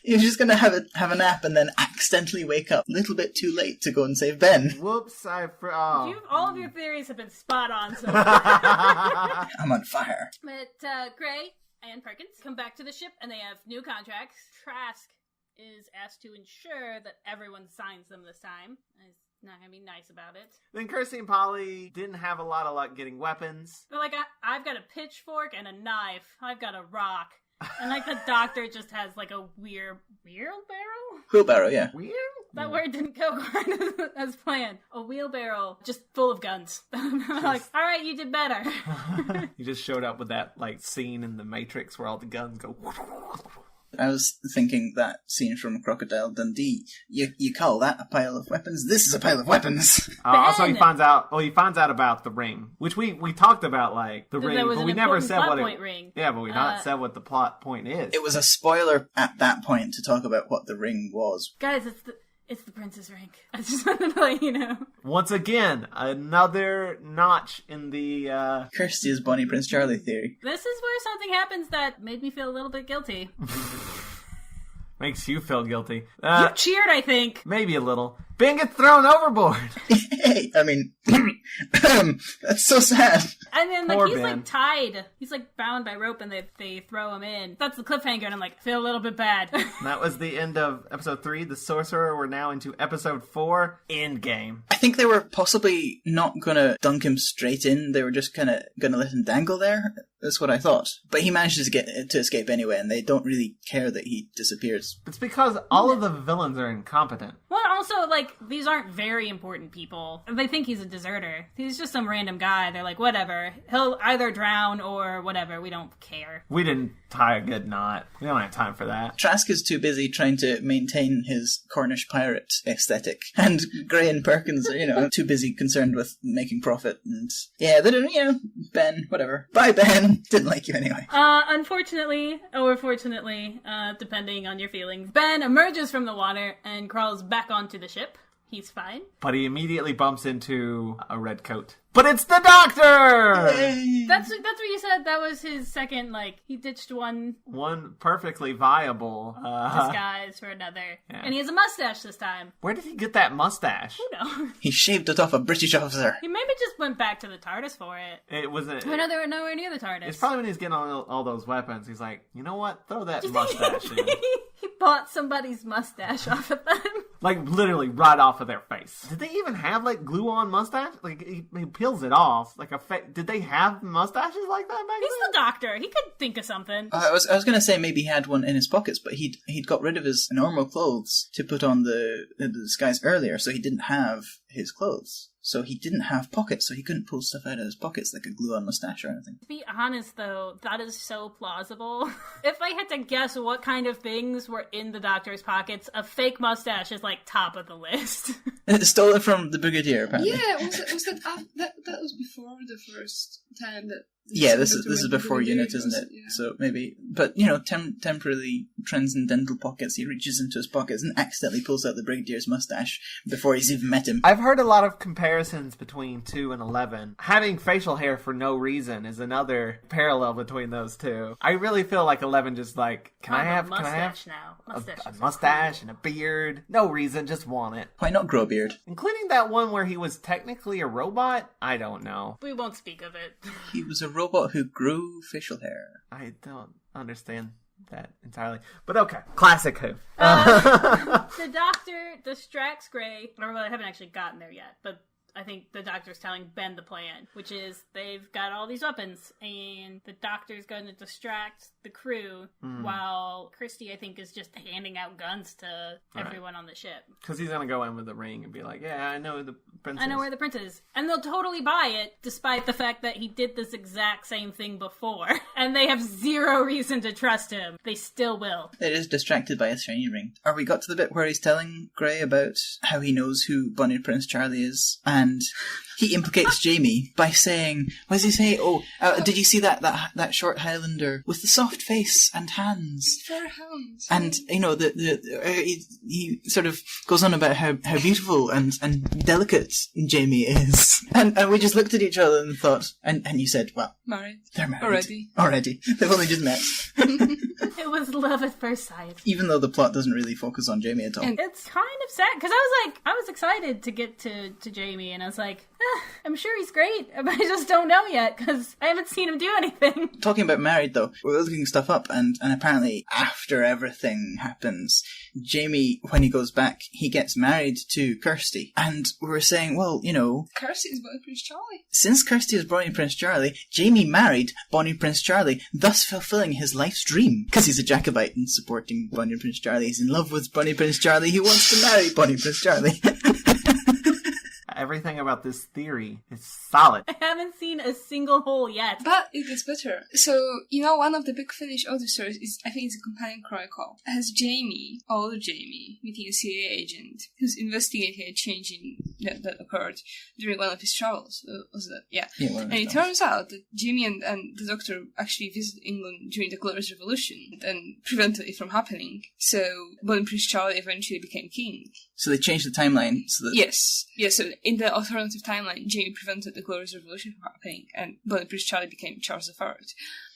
He was just going to have a nap and then accidentally wake up a little bit too late to go and save Ben. Whoops, All of your theories have been spot on so far. I'm on fire. But Gray and Perkins come back to the ship and they have new contracts. Trask is asked to ensure that everyone signs them this time. He's not going to be nice about it. Then Kirsty and Polly didn't have a lot of luck getting weapons. They're like, I've got a pitchfork and a knife. I've got a rock. And like the doctor just has like a wheelbarrow? Wheelbarrow, yeah. That word didn't go quite as planned. A wheelbarrow just full of guns. Like, all right, you did better. You just showed up with that like scene in the Matrix where all the guns go. I was thinking that scene from Crocodile Dundee. You call that a pile of weapons? This is a pile of weapons. Also, he finds out about the ring, which we talked about, like the ring, but we never said what it. Ring. Yeah, but we not said what the plot point is. It was a spoiler at that point to talk about what the ring was. Guys, it's the princess ring. I just wanted to let you know. Once again, another notch in the Kirsty's Bonnie Prince Charlie theory. This is where something happens that made me feel a little bit guilty. Makes you feel guilty. You cheered, I think. Maybe a little. Ben gets thrown overboard. Hey, I mean, that's so sad. And then, Poor he's, Ben. like, tied. He's, like, bound by rope, and they throw him in. That's the cliffhanger, and I'm like, feel a little bit bad. That was the end of episode 3, The Sorcerer. We're now into episode 4, Endgame. I think they were possibly not gonna dunk him straight in. They were just kind of gonna let him dangle there. That's what I thought. But he manages to escape anyway, and they don't really care that he disappears. It's because all of the villains are incompetent. Well, also, like, these aren't very important people. They think he's a deserter. He's just some random guy. They're like, whatever. He'll either drown or whatever. We don't care. We didn't tie a good knot. We don't have time for that. Trask is too busy trying to maintain his Cornish pirate aesthetic. And Gray and Perkins are, too busy concerned with making profit. And yeah, they don't, Ben, whatever. Bye, Ben. Didn't like you anyway. Unfortunately, or fortunately, depending on your feelings, Ben emerges from the water and crawls back onto the ship. He's fine. But he immediately bumps into a red coat. But it's the Doctor! Yay! That's what you said. That was his second, he ditched one perfectly viable disguise for another. Yeah. And he has a mustache this time. Where did he get that mustache? Who knows? He shaved it off a British officer. He maybe just went back to the TARDIS for it. It wasn't. Oh, no, they were nowhere near the TARDIS. It's probably when he's getting all those weapons. He's like, you know what? Throw that mustache in. He bought somebody's mustache off of them. Like, literally right off of their face. Did they even have, glue-on mustache? Like, he peels it off. Did they have mustaches like that back He's then? the Doctor. He could think of something. I was going to say maybe he had one in his pockets, but he'd got rid of his normal clothes to put on the disguise earlier, so he didn't have his clothes. So he didn't have pockets, so he couldn't pull stuff out of his pockets like a glue-on mustache or anything. To be honest, though, that is so plausible. If I had to guess what kind of things were in the Doctor's pockets, a fake mustache is, top of the list. It stole it from the Brigadier, apparently. Yeah, that was before the first time that... Yeah, this is before Brigadier Unit, isn't it? Yeah. So maybe... But, temporarily transcendental pockets, he reaches into his pockets and accidentally pulls out the Brigadier's mustache before he's even met him. I've heard a lot of comparisons between 2 and 11. Having facial hair for no reason is another parallel between those two. I really feel like 11 just can I have now? a mustache and a beard? No reason, just want it. Why not grow a beard? Including that one where he was technically a robot? I don't know. We won't speak of it. He was a robot who grew facial hair. I don't understand that entirely. But okay. Classic Who. The Doctor distracts Gray. Or, well, I haven't actually gotten there yet, but I think the Doctor's telling Ben the plan, which is they've got all these weapons, and the Doctor's going to distract the crew while Kirsty, I think, is just handing out guns to everyone on the ship. Because he's going to go in with the ring and be like, yeah, I know the prince I know is. where the prince is. And they'll totally buy it, despite the fact that he did this exact same thing before. And they have zero reason to trust him. They still will. They're just distracted by a shiny ring. Or we got to the bit where he's telling Grey about how he knows who Bonnie Prince Charlie is, and he implicates Jamie by saying, what does he say? Did you see that short Highlander with the soft face and hands? Fair hands. And, you know, he sort of goes on about how beautiful and delicate Jamie is. And we just looked at each other and thought, and you said, well, Married. they're married. Already. They've only just met. It was love at first sight. Even though the plot doesn't really focus on Jamie at all. It's kind of sad, because I was excited to get to Jamie, and I was like, I'm sure he's great, but I just don't know yet, because I haven't seen him do anything. Talking about married, though, we're looking stuff up, and apparently after everything happens, Jamie, when he goes back, he gets married to Kirsty. And we were saying, well, you know... Kirsty is Bonnie Prince Charlie. Since Kirsty is Bonnie Prince Charlie, Jamie married Bonnie Prince Charlie, thus fulfilling his life's dream. Because he's a Jacobite and supporting Bonnie Prince Charlie. He's in love with Bonnie Prince Charlie. He wants to marry Bonnie Prince Charlie. Everything about this theory is solid. I haven't seen a single hole yet. But it gets better. So, you know, one of the big Finnish audio stories is, I think it's a companion chronicle, has Jamie, older Jamie, meeting a CIA agent who's investigating a change that occurred during one of his travels. Was that? Yeah. And it turns out that Jamie and the doctor actually visited England during the Glorious Revolution and prevented it from happening. So, Bonnie Prince Charlie eventually became king. So they changed the timeline so that... Yes, so in the alternative timeline, Jamie prevented the Glorious Revolution from happening, and Bonnie Prince Charlie became Charles III,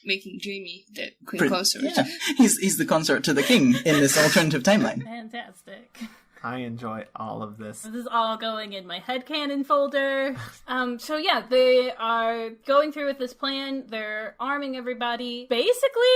making Jamie the Queen Consort. Yeah, he's the consort to the king in this alternative timeline. Fantastic. I enjoy all of this. This is all going in my headcanon folder. So yeah, they are going through with this plan. They're arming everybody. Basically,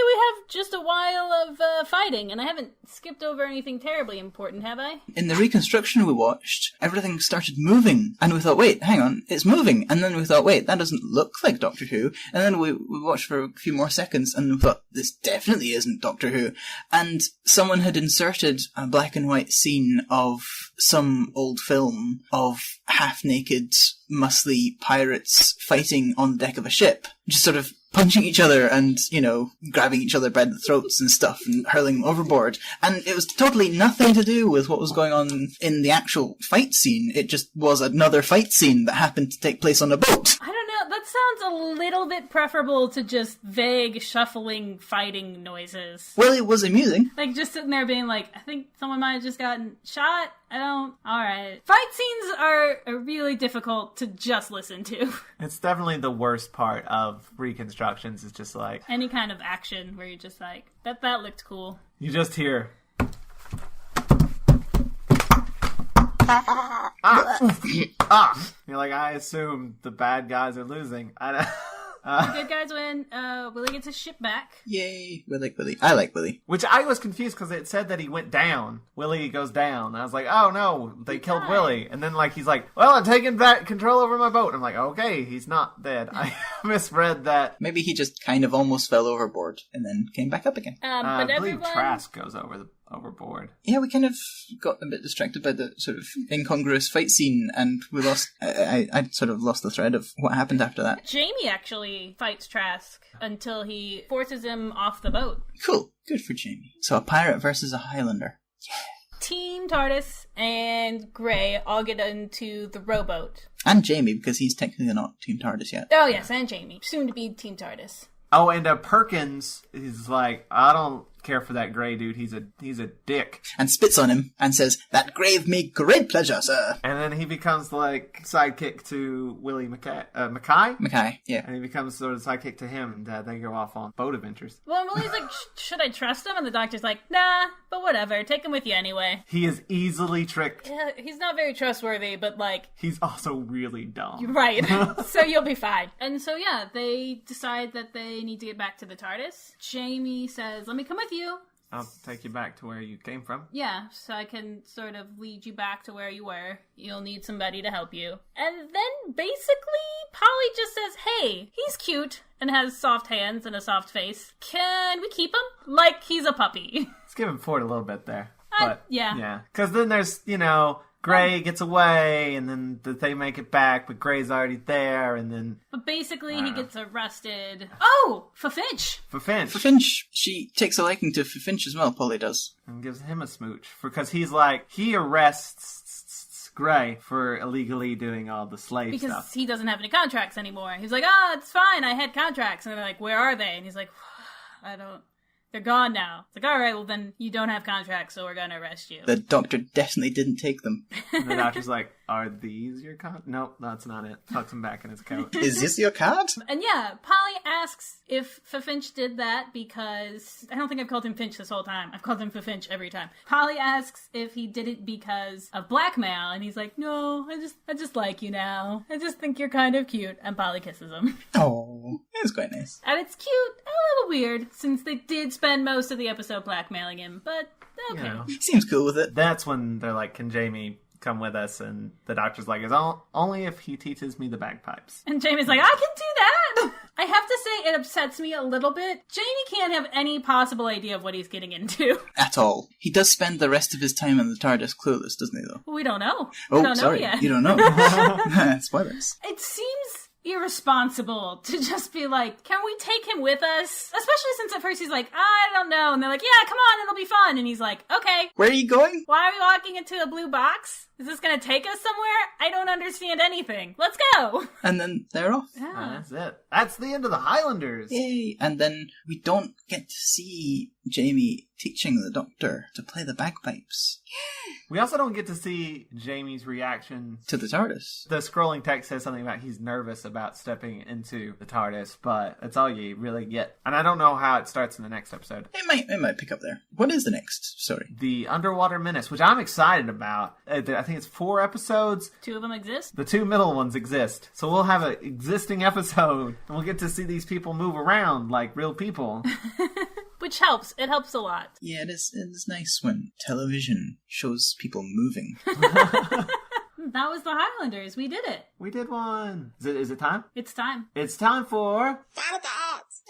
we have just a while of fighting, and I haven't skipped over anything terribly important, have I? In the reconstruction we watched, everything started moving, and we thought, wait, hang on, it's moving. And then we thought, wait, that doesn't look like Doctor Who. And then we watched for a few more seconds, and we thought, this definitely isn't Doctor Who. And someone had inserted a black and white scene of some old film of half-naked, muscly pirates fighting on the deck of a ship, just sort of punching each other and, you know, grabbing each other by the throats and stuff and hurling them overboard. And it was totally nothing to do with what was going on in the actual fight scene. It just was another fight scene that happened to take place on a boat. I don't know, that sounds a little bit preferable to just vague, shuffling, fighting noises. Well, it was amusing. Like, just sitting there being like, I think someone might have just gotten shot. Alright. Fight scenes are really difficult to just listen to. It's definitely the worst part of reconstructions. It's just like... Any kind of action where you're just like, that looked cool. You just hear... You're like, I assume the bad guys are losing. The good guys win. Willie gets his ship back. Yay. We like Willie. I like Willie. Which I was confused because it said that he went down. Willie goes down. I was like, oh no, they killed Willie. And then like he's like, well, I'm taking back control over my boat. I'm like, okay, he's not dead. I misread that. Maybe he just kind of almost fell overboard and then came back up again. But I believe everyone... Trask goes overboard. Yeah, we kind of got a bit distracted by the sort of incongruous fight scene, and we lost... I sort of lost the thread of what happened after that. Jamie actually fights Trask until he forces him off the boat. Cool. Good for Jamie. So a pirate versus a Highlander. Yeah. Team TARDIS and Grey all get into the rowboat. And Jamie, because he's technically not Team TARDIS yet. Oh yes, and Jamie. Soon to be Team TARDIS. Oh, and Perkins is like, I don't care for that Grey dude. He's a dick. And spits on him and says, that gave me great pleasure, sir. And then he becomes like sidekick to Willie Mackay? Mackay, yeah. And he becomes sort of sidekick to him, and they go off on boat adventures. Well, Willie's like, should I trust him? And the doctor's like, nah, but whatever. Take him with you anyway. He is easily tricked. Yeah, he's not very trustworthy, but like... He's also really dumb. You're right. So you'll be fine. And so, yeah, they decide that they need to get back to the TARDIS. Jamie says, let me come with you. I'll take you back to where you came from. Yeah, so I can sort of lead you back to where you were. You'll need somebody to help you. And then basically, Polly just says, hey, he's cute and has soft hands and a soft face. Can we keep him? Like he's a puppy. Let's give him Ford a little bit there. Yeah. Yeah. Because then there's, Gray gets away, and then they make it back, but Gray's already there, and then... But basically, he gets arrested. Oh! For Finch! For Finch. For Finch, she takes a liking to Finch as well, Polly does. And gives him a smooch. Because he's like, he arrests Gray for illegally doing all the slave Because stuff. he doesn't have any contracts anymore. He's like, oh, it's fine, I had contracts. And they're like, where are they? And he's like, I don't... They're gone now. It's like, all right, well then you don't have contracts, so we're gonna arrest you. The doctor definitely didn't take them. And the doctor's like, are these your Nope, that's not it. Tucks him back in his coat. Is this your card? And yeah, Polly asks if Finch did that because... I don't think I've called him Finch this whole time. I've called him Finch every time. Polly asks if he did it because of blackmail, and he's like, no, I just like you now. I just think you're kind of cute. And Polly kisses him. Oh, it was quite nice. And it's cute, a little weird, since they did spend most of the episode blackmailing him, but okay. You know. Seems cool with it. That's when they're like, can Jamie come with us? And the doctor's like, only if he teaches me the bagpipes. And Jamie's like, I can do that! I have to say, it upsets me a little bit. Jamie can't have any possible idea of what he's getting into. At all. He does spend the rest of his time in the TARDIS clueless, doesn't he, though? We don't know. Oh, We don't sorry. know yet. You don't know. Spoilers. It seems irresponsible to just be like, can we take him with us? Especially since at first he's like, I don't know. And they're like, yeah, come on, it'll be fun. And he's like, okay. Where are you going? Why are we walking into a blue box? Is this going to take us somewhere? I don't understand anything. Let's go. And then they're off. Yeah. That's it. That's the end of the Highlanders. Yay. And then we don't get to see Jamie teaching the doctor to play the bagpipes We also don't get to see Jamie's reaction. to the TARDIS. The scrolling text says something about he's nervous about stepping into the TARDIS, but that's all you really get. And I don't know how it starts in the next episode. It might pick up there. What is the next? Sorry. The Underwater Menace, which I'm excited about. I think it's 4 episodes. 2 of them exist? The 2 middle ones exist. So we'll have an existing episode, and we'll get to see these people move around like real people. Which helps. It helps a lot. Yeah, it is nice when television shows people moving. That was the Highlanders. We did it. We did one. Is it time? It's time. It's time for...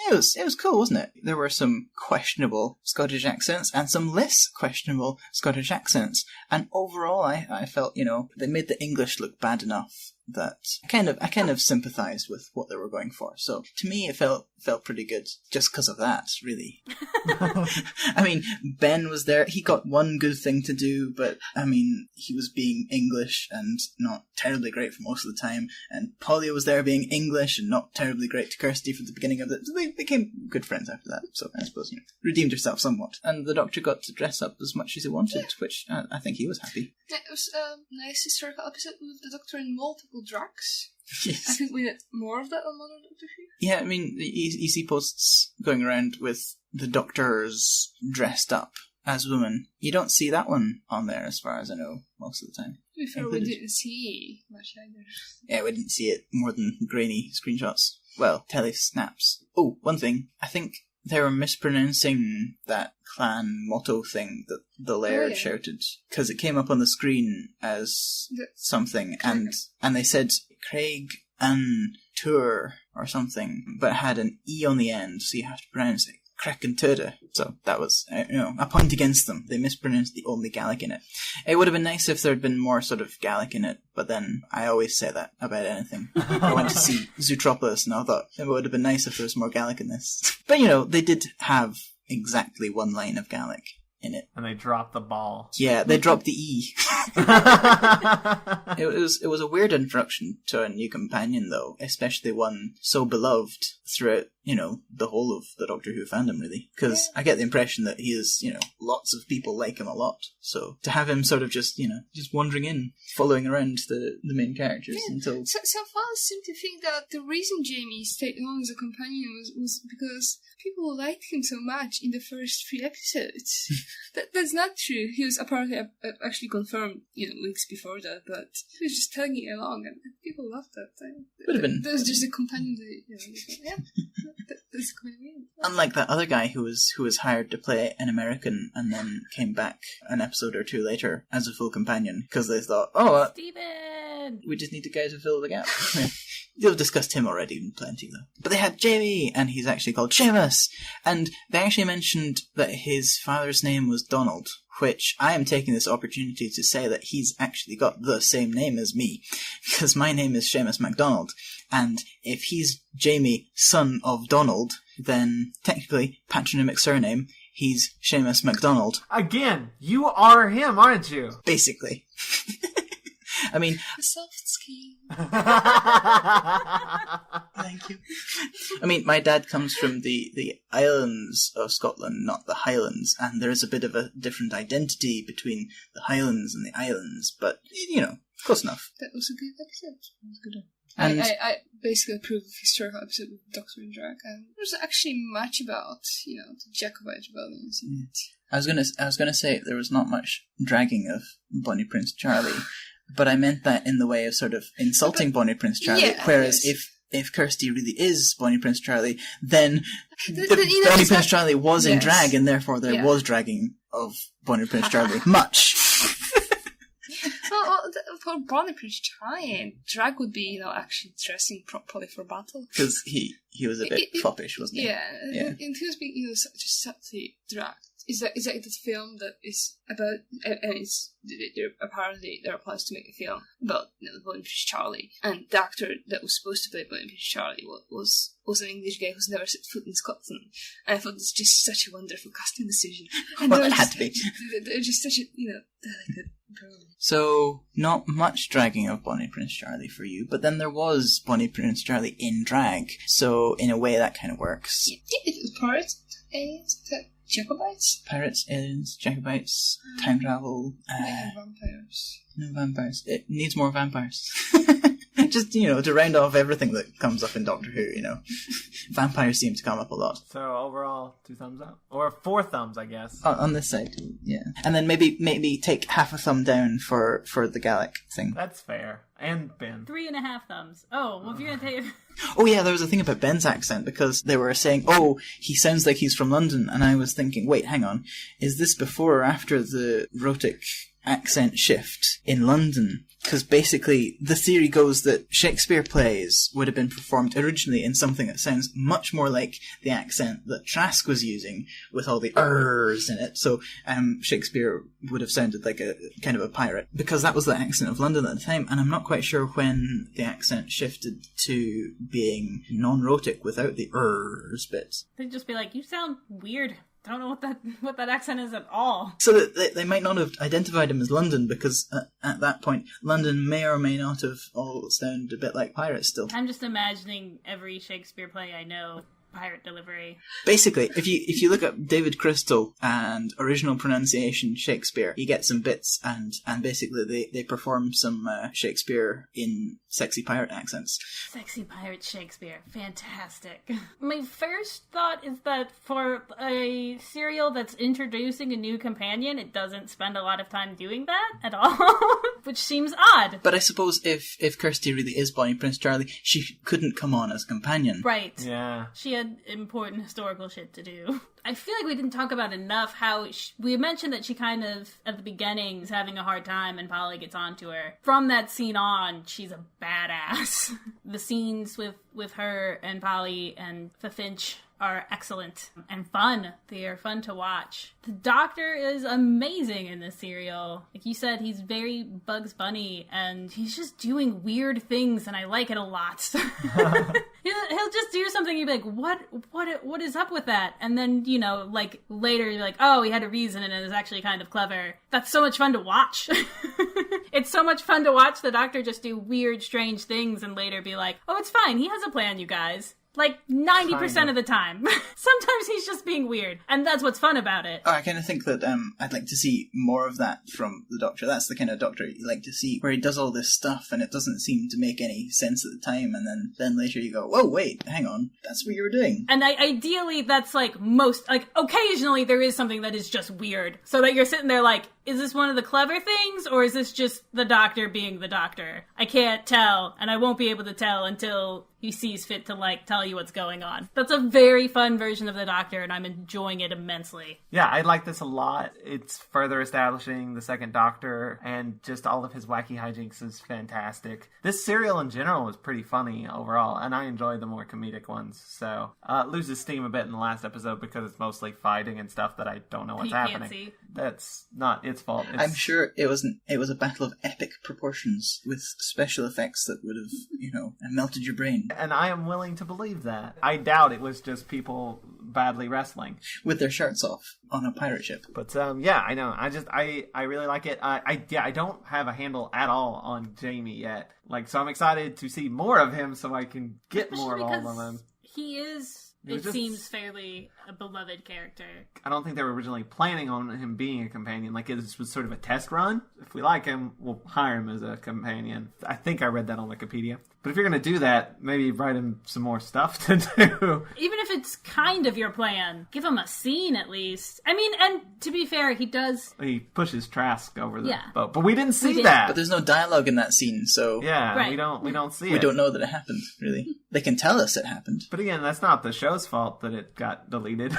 It was cool, wasn't it? There were some questionable Scottish accents and some less questionable Scottish accents. And overall, I felt, they made the English look bad enough that I kind of sympathized with what they were going for. So to me, it felt pretty good just because of that, really. I mean, Ben was there. He got one good thing to do, but I mean, he was being English and not terribly great for most of the time. And Polly was there being English and not terribly great to Kirsty for the beginning of it. So they became good friends after that. So I suppose, redeemed herself somewhat. And the Doctor got to dress up as much as he wanted, which I think he was happy. Yeah, it was a nice historical episode with the Doctor in multiple drugs. I Yes. think we had more of that on Modern Doctor Who. Yeah, I mean, you see posts going around with the Doctors dressed up as women. You don't see that one on there, as far as I know, most of the time. To be fair, we didn't see much either. Yeah, we didn't see it more than grainy screenshots. Well, tele-snaps. Oh, one thing. I think they were mispronouncing that clan motto thing that the Laird shouted, because it came up on the screen as something, and they said Craig and Tour or something, but it had an E on the end, so you have to pronounce it Crack and Turda. So that was, a point against them. They mispronounced the only Gaelic in it. It would have been nice if there had been more sort of Gaelic in it, but then I always say that about anything. I went to see Zootropolis and I thought it would have been nice if there was more Gaelic in this. But they did have exactly one line of Gaelic in it. And they dropped the ball. Yeah, they dropped the E. It was a weird introduction to a new companion, though, especially one so beloved throughout, the whole of the Doctor Who fandom, really. Because I get the impression that he is, lots of people like him a lot. So to have him sort of just wandering in, following around the main characters until... So fans seem to think that the reason Jamie stayed on as a companion was because people liked him so much in the first 3 episodes. That's not true. He was apparently actually confirmed, weeks before that, but he was just tagging it along, and people loved that. Would have been. That was just a companion that's quite weird. Unlike that other guy who was hired to play an American and then came back an episode or 2 later as a full companion because they thought, Steven! we just need a guy to fill the gap. You've discussed him already plenty, though. But they had Jamie, and he's actually called Seumas. And they actually mentioned that his father's name was Donald, which I am taking this opportunity to say that he's actually got the same name as me, because my name is Seumas MacDonald. And if he's Jamie, son of Donald, then technically, patronymic surname, he's Seumas MacDonald. Again, you are him, aren't you? Basically. I mean... A soft skin. Thank you. I mean, my dad comes from the islands of Scotland, not the Highlands, and there is a bit of a different identity between the Highlands and the islands, but, you know, close enough. That was a good episode. That was good. And I basically approve of historical episode with Doctor and Drag, and there's actually much about, you know, the Jacobite rebellions in it. I was gonna say there was not much dragging of Bonnie Prince Charlie, but I meant that in the way of sort of insulting Bonnie Prince Charlie, Yeah, whereas yes. if Kirsty really is Bonnie Prince Charlie, then You know, Bonnie just Prince that- Charlie was in Yes. drag, and therefore there Yeah. was dragging of Bonnie Prince Charlie. Much. Well, for Bonnie Prince Charlie, drag would be, you know, actually dressing properly for battle. Because he was a bit foppish, wasn't he? Yeah, Yeah. and he was being, you know, just subtly dragged. Is that this film that is about, and it's apparently there are plans to make a film about, you know, Bonnie Prince Charlie, and the actor that was supposed to play Bonnie Prince Charlie was an English guy who's never set foot in Scotland, and I thought it's just such a wonderful casting decision. And Well, they it were had just- to be. They're just such a, you know, delicate. So, not much dragging of Bonnie Prince Charlie for you, but then there was Bonnie Prince Charlie in drag, so in a way that kind of works. Yeah, it was pirates, aliens, Jacobites, Pirates, aliens, Jacobites, time travel, maybe vampires. no vampires. It needs more vampires. Just, you know, to round off everything that comes up in Doctor Who, you know. Vampires seem to come up a lot. So overall, 2 thumbs up. Or 4 thumbs, I guess. On this side, yeah. And then maybe take half a thumb down for the Gallic thing. That's fair. And Ben. 3.5 thumbs. Oh, well, if you're gonna take... Oh yeah, there was a thing about Ben's accent, because they were saying, oh, he sounds like he's from London, and I was thinking, wait, hang on, is this before or after the rhotic accent shift in London? Because basically, the theory goes that Shakespeare plays would have been performed originally in something that sounds much more like the accent that Trask was using, with all the ers in it. So Shakespeare would have sounded like a kind of a pirate, because that was the accent of London at the time. And I'm not quite sure when the accent shifted to being non-rhotic without the ers bits. They'd just be like, you sound weird. I don't know what that accent is at all. So that they might not have identified him as London, because at that point, London may or may not have all sounded a bit like pirates still. I'm just imagining every Shakespeare play I know, pirate delivery. Basically, if you look up David Crystal and original pronunciation Shakespeare, you get some bits, and basically they perform some Shakespeare in sexy pirate accents. Sexy pirate Shakespeare. Fantastic. My first thought is that for a serial that's introducing a new companion, it doesn't spend a lot of time doing that at all, which seems odd. But I suppose if Kirsty really is Bonnie Prince Charlie, she couldn't come on as companion. Right. Yeah. She had important historical shit to do. I feel like we didn't talk about enough how we mentioned that she kind of, at the beginning, is having a hard time and Polly gets onto her. From that scene on, she's a badass. The scenes with her and Polly and Finch are excellent and fun. They are fun to watch. The Doctor is amazing in this serial. Like you said, he's very Bugs Bunny, and he's just doing weird things, and I like it a lot. He'll just do something, you'd be like, what is up with that? And then, you know, like, later you're like, oh, he had a reason, and it was actually kind of clever. That's so much fun to watch. It's so much fun to watch the Doctor just do weird, strange things, and later be like, oh, it's fine, he has a plan, you guys. Like, 90% of the time. Sometimes he's just being weird. And that's what's fun about it. Oh, I kind of think that I'd like to see more of that from the Doctor. That's the kind of Doctor you like to see, where he does all this stuff and it doesn't seem to make any sense at the time, and then later you go, whoa, wait, hang on, that's what you were doing. And ideally, that's like occasionally there is something that is just weird. So that you're sitting there like, is this one of the clever things, or is this just the Doctor being the Doctor? I can't tell, and I won't be able to tell until he sees fit to, like, tell you what's going on. That's a very fun version of the Doctor, and I'm enjoying it immensely. Yeah, I like this a lot. It's further establishing the second Doctor, and just all of his wacky hijinks is fantastic. This serial in general is pretty funny overall, and I enjoy the more comedic ones. So, loses steam a bit in the last episode because it's mostly fighting and stuff that I don't know what's happening. See. That's not its fault. I'm sure it wasn't. It was a battle of epic proportions with special effects that would have, melted your brain. And I am willing to believe that. I doubt it was just people badly wrestling with their shirts off on a pirate ship. But yeah, I know. I really like it. I don't have a handle at all on Jamie yet. Like, so I'm excited to see more of him so I can get more of all of them. He is. It seems fairly a beloved character. I don't think they were originally planning on him being a companion. Like, this was sort of a test run. If we like him, we'll hire him as a companion. I think I read that on Wikipedia. But if you're going to do that, maybe write him some more stuff to do. Even if it's kind of your plan, give him a scene at least. I mean, and to be fair, he does... He pushes Trask over the boat. But we didn't see that. But there's no dialogue in that scene, so... Yeah, right. we don't see it. We don't know that it happened, really. They can tell us it happened. But again, that's not the show's fault that it got deleted.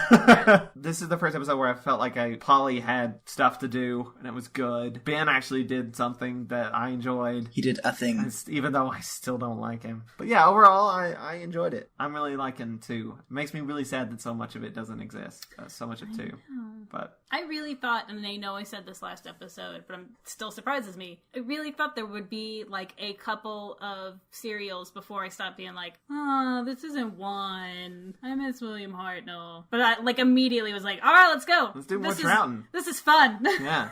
This is the first episode where I felt like Polly had stuff to do, and it was good. Ben actually did something that I enjoyed. He did a thing. Even though I still don't like him. But yeah, overall, I enjoyed it. I'm really liking 2. It makes me really sad that so much of it doesn't exist. So much of 2. But I really thought, and I know I said this last episode, but it still surprises me. I really thought there would be, like, a couple of serials before I stopped being like, oh, this isn't one. I miss William Hartnell. But I, like, immediately was like, all right, let's go. Let's do more Troughton. This is fun. Yeah.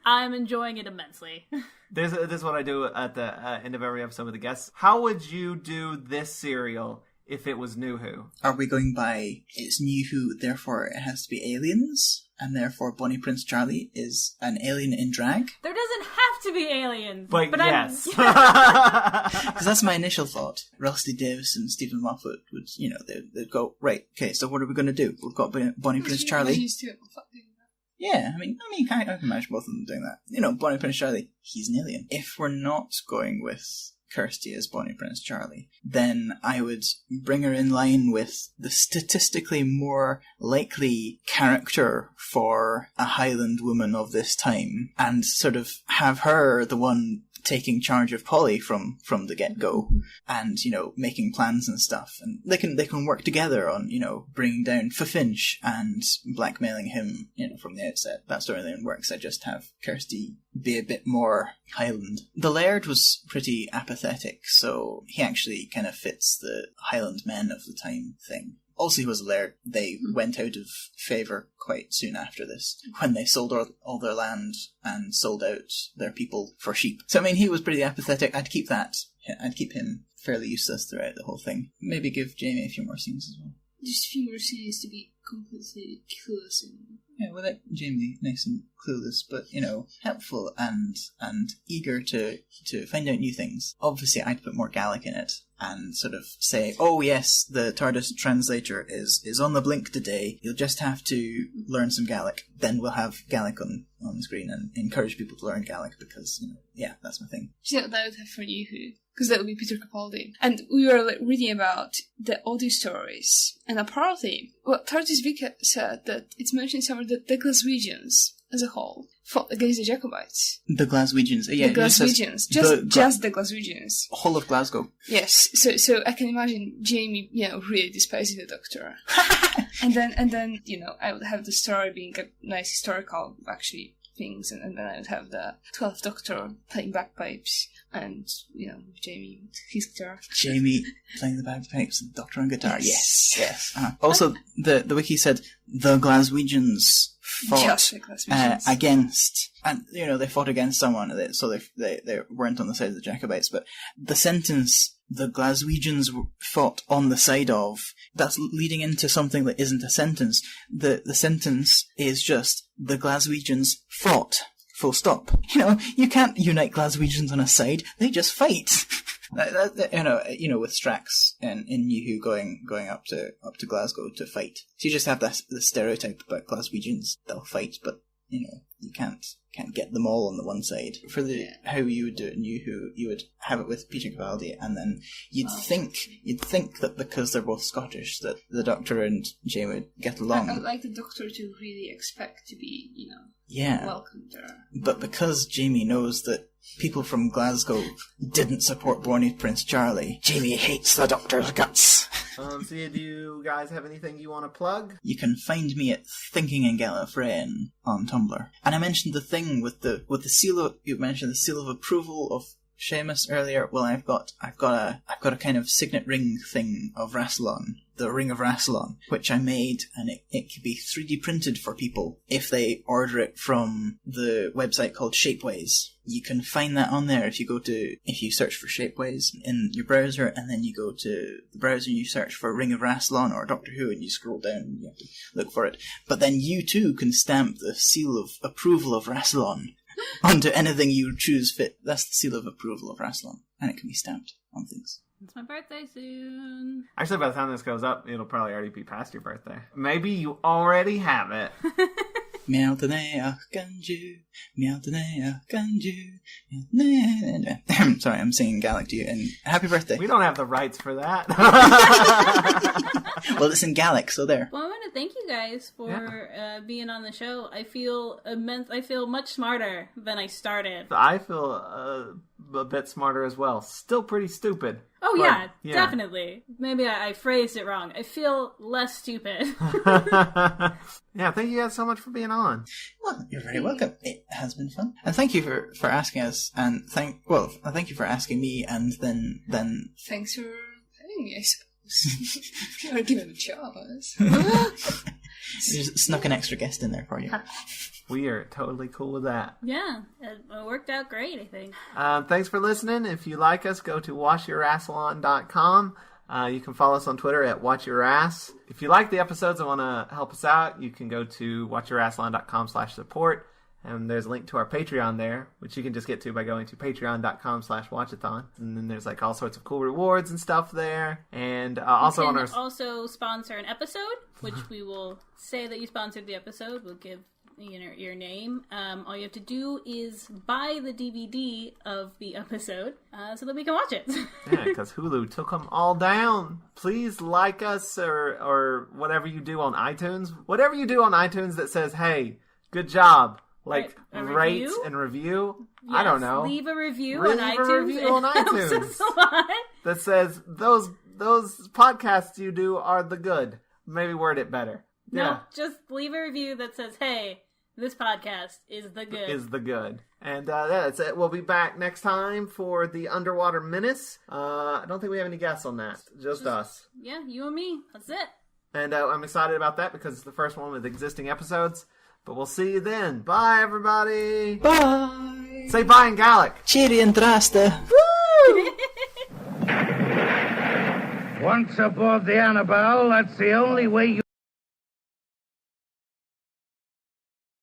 I'm enjoying it immensely. This is what I do at the end of every episode with the guests. How would you do this serial if it was New Who? Are we going by it's New Who, therefore it has to be aliens? And therefore Bonnie Prince Charlie is an alien in drag? There doesn't have to be aliens. But yes. Because that's my initial thought. Rusty Davis and Stephen Moffat would, they'd go, right, okay, so what are we going to do? We've got Bonnie Prince Charlie. Yeah, I mean, I can imagine both of them doing that. Bonnie Prince Charlie, he's an alien. If we're not going with Kirsty as Bonnie Prince Charlie, then I would bring her in line with the statistically more likely character for a Highland woman of this time, and sort of have her the one taking charge of Polly from the get-go, and, making plans and stuff. And they can work together on, bringing down Finch and blackmailing him, from the outset. That storyline works. I just have Kirsty be a bit more Highland. The Laird was pretty apathetic, so he actually kind of fits the Highland men of the time thing. Also, he was a laird. They went out of favour quite soon after this, when they sold all their land and sold out their people for sheep. So, I mean, he was pretty apathetic. I'd keep that. I'd keep him fairly useless throughout the whole thing. Maybe give Jamie a few more scenes as well. Just a few more scenes to be completely clueless in. Yeah, well, that Jamie, nice and clueless, but, helpful and eager to find out new things. Obviously, I'd put more Gaelic in it and sort of say, oh yes, the TARDIS translator is on the blink today. You'll just have to learn some Gaelic. Then we'll have Gaelic on the screen and encourage people to learn Gaelic because, that's my thing. Do you know what that would have for New Who? Because that would be Peter Capaldi. And we were reading about the audio stories, and apparently, TARDIS Wiki said that it's mentioned somewhere that the Glaswegians, as a whole, fought against the Jacobites. The Glaswegians, yeah. The Glaswegians. Just the Glaswegians. Whole of Glasgow. Yes, so I can imagine Jamie, really despising the Doctor. and then, I would have the story being a nice historical, actually, things, and then I would have the 12th Doctor playing bagpipes, and, Jamie with his guitar. Jamie playing the bagpipes and the Doctor on guitar. Yes. Uh-huh. Also, the wiki said the Glaswegians fought against, and, they fought against someone, so they weren't on the side of the Jacobites, but the sentence, the Glaswegians fought on the side of, that's leading into something that isn't a sentence. The sentence is just, the Glaswegians fought. Full stop. You can't unite Glaswegians on a side. They just fight. With Strax in New Who going up to Glasgow to fight. So you just have the stereotype about Glaswegians. They'll fight, but You can't get them all on the one side. For the how you would do it in you would have it with Peter Capaldi, and then you'd think that because they're both Scottish that the Doctor and Jane would get along. I'd like the Doctor to really expect to be, welcomed there. But because Jamie knows that people from Glasgow didn't support Born with Prince Charlie, Jamie hates the Doctor's guts. So do you guys have anything you want to plug? You can find me at Thinking in Gallifreyan on Tumblr. And I mentioned the thing with the seal of, you mentioned the seal of approval of Seumas earlier. Well, I've got a kind of signet ring thing of Rassilon, the Ring of Rassilon, which I made, and it can be 3D printed for people if they order it from the website called Shapeways. You can find that on there if you search for Shapeways in your browser, and then you go to the browser and you search for Ring of Rassilon or Doctor Who, and you scroll down and you have to look for it. But then you too can stamp the seal of approval of Rassilon onto anything you choose fit. That's the seal of approval of Rassilon, and it can be stamped on things. It's my birthday soon. Actually, by the time this goes up, it'll probably already be past your birthday. Maybe you already have it. Meow today, Ganju. Meow today, Ganju. Sorry, I'm singing Gaelic to you, and happy birthday. We don't have the rights for that. Well, it's in Gaelic, so there. Well, I want to thank you guys for being on the show. I feel much smarter than I started. I feel a bit smarter as well. Still pretty stupid. Oh, yeah, definitely. Maybe I phrased it wrong. I feel less stupid. Yeah, thank you guys so much for being on. Well, you're very welcome. It has been fun. And thank you for asking us, and thank you for asking me, and then... Thanks for having me, I suppose. You're given a chance. You just snuck an extra guest in there for you. We are totally cool with that. Yeah, it worked out great, I think. Thanks for listening. If you like us, go to watchyourassalon.com. You can follow us on Twitter at watchyourass. If you like the episodes and want to help us out, you can go to watchyourassalon.com/support. And there's a link to our Patreon there, which you can just get to by going to patreon.com/watchathon. And then there's all sorts of cool rewards and stuff there. And also you on can our... also sponsor an episode, which we will say that you sponsored the episode. We'll give your name. All you have to do is buy the DVD of the episode so that we can watch it. Yeah, because Hulu took them all down. Please like us or whatever you do on iTunes. Whatever you do on iTunes that says, hey, good job. Rate and review. Yes, I don't know. Leave a review on iTunes. ITunes that says those podcasts you do are the good. Maybe word it better. No, just leave a review that says, hey, this podcast is the good. And that's it. We'll be back next time for the Underwater Menace. I don't think we have any guests on that. Just us. Yeah, you and me. That's it. And I'm excited about that because it's the first one with existing episodes. But we'll see you then. Bye, everybody. Bye. Say bye in Gaelic. Cheery and Drasta. Woo! Once aboard the Annabelle, that's the only way you...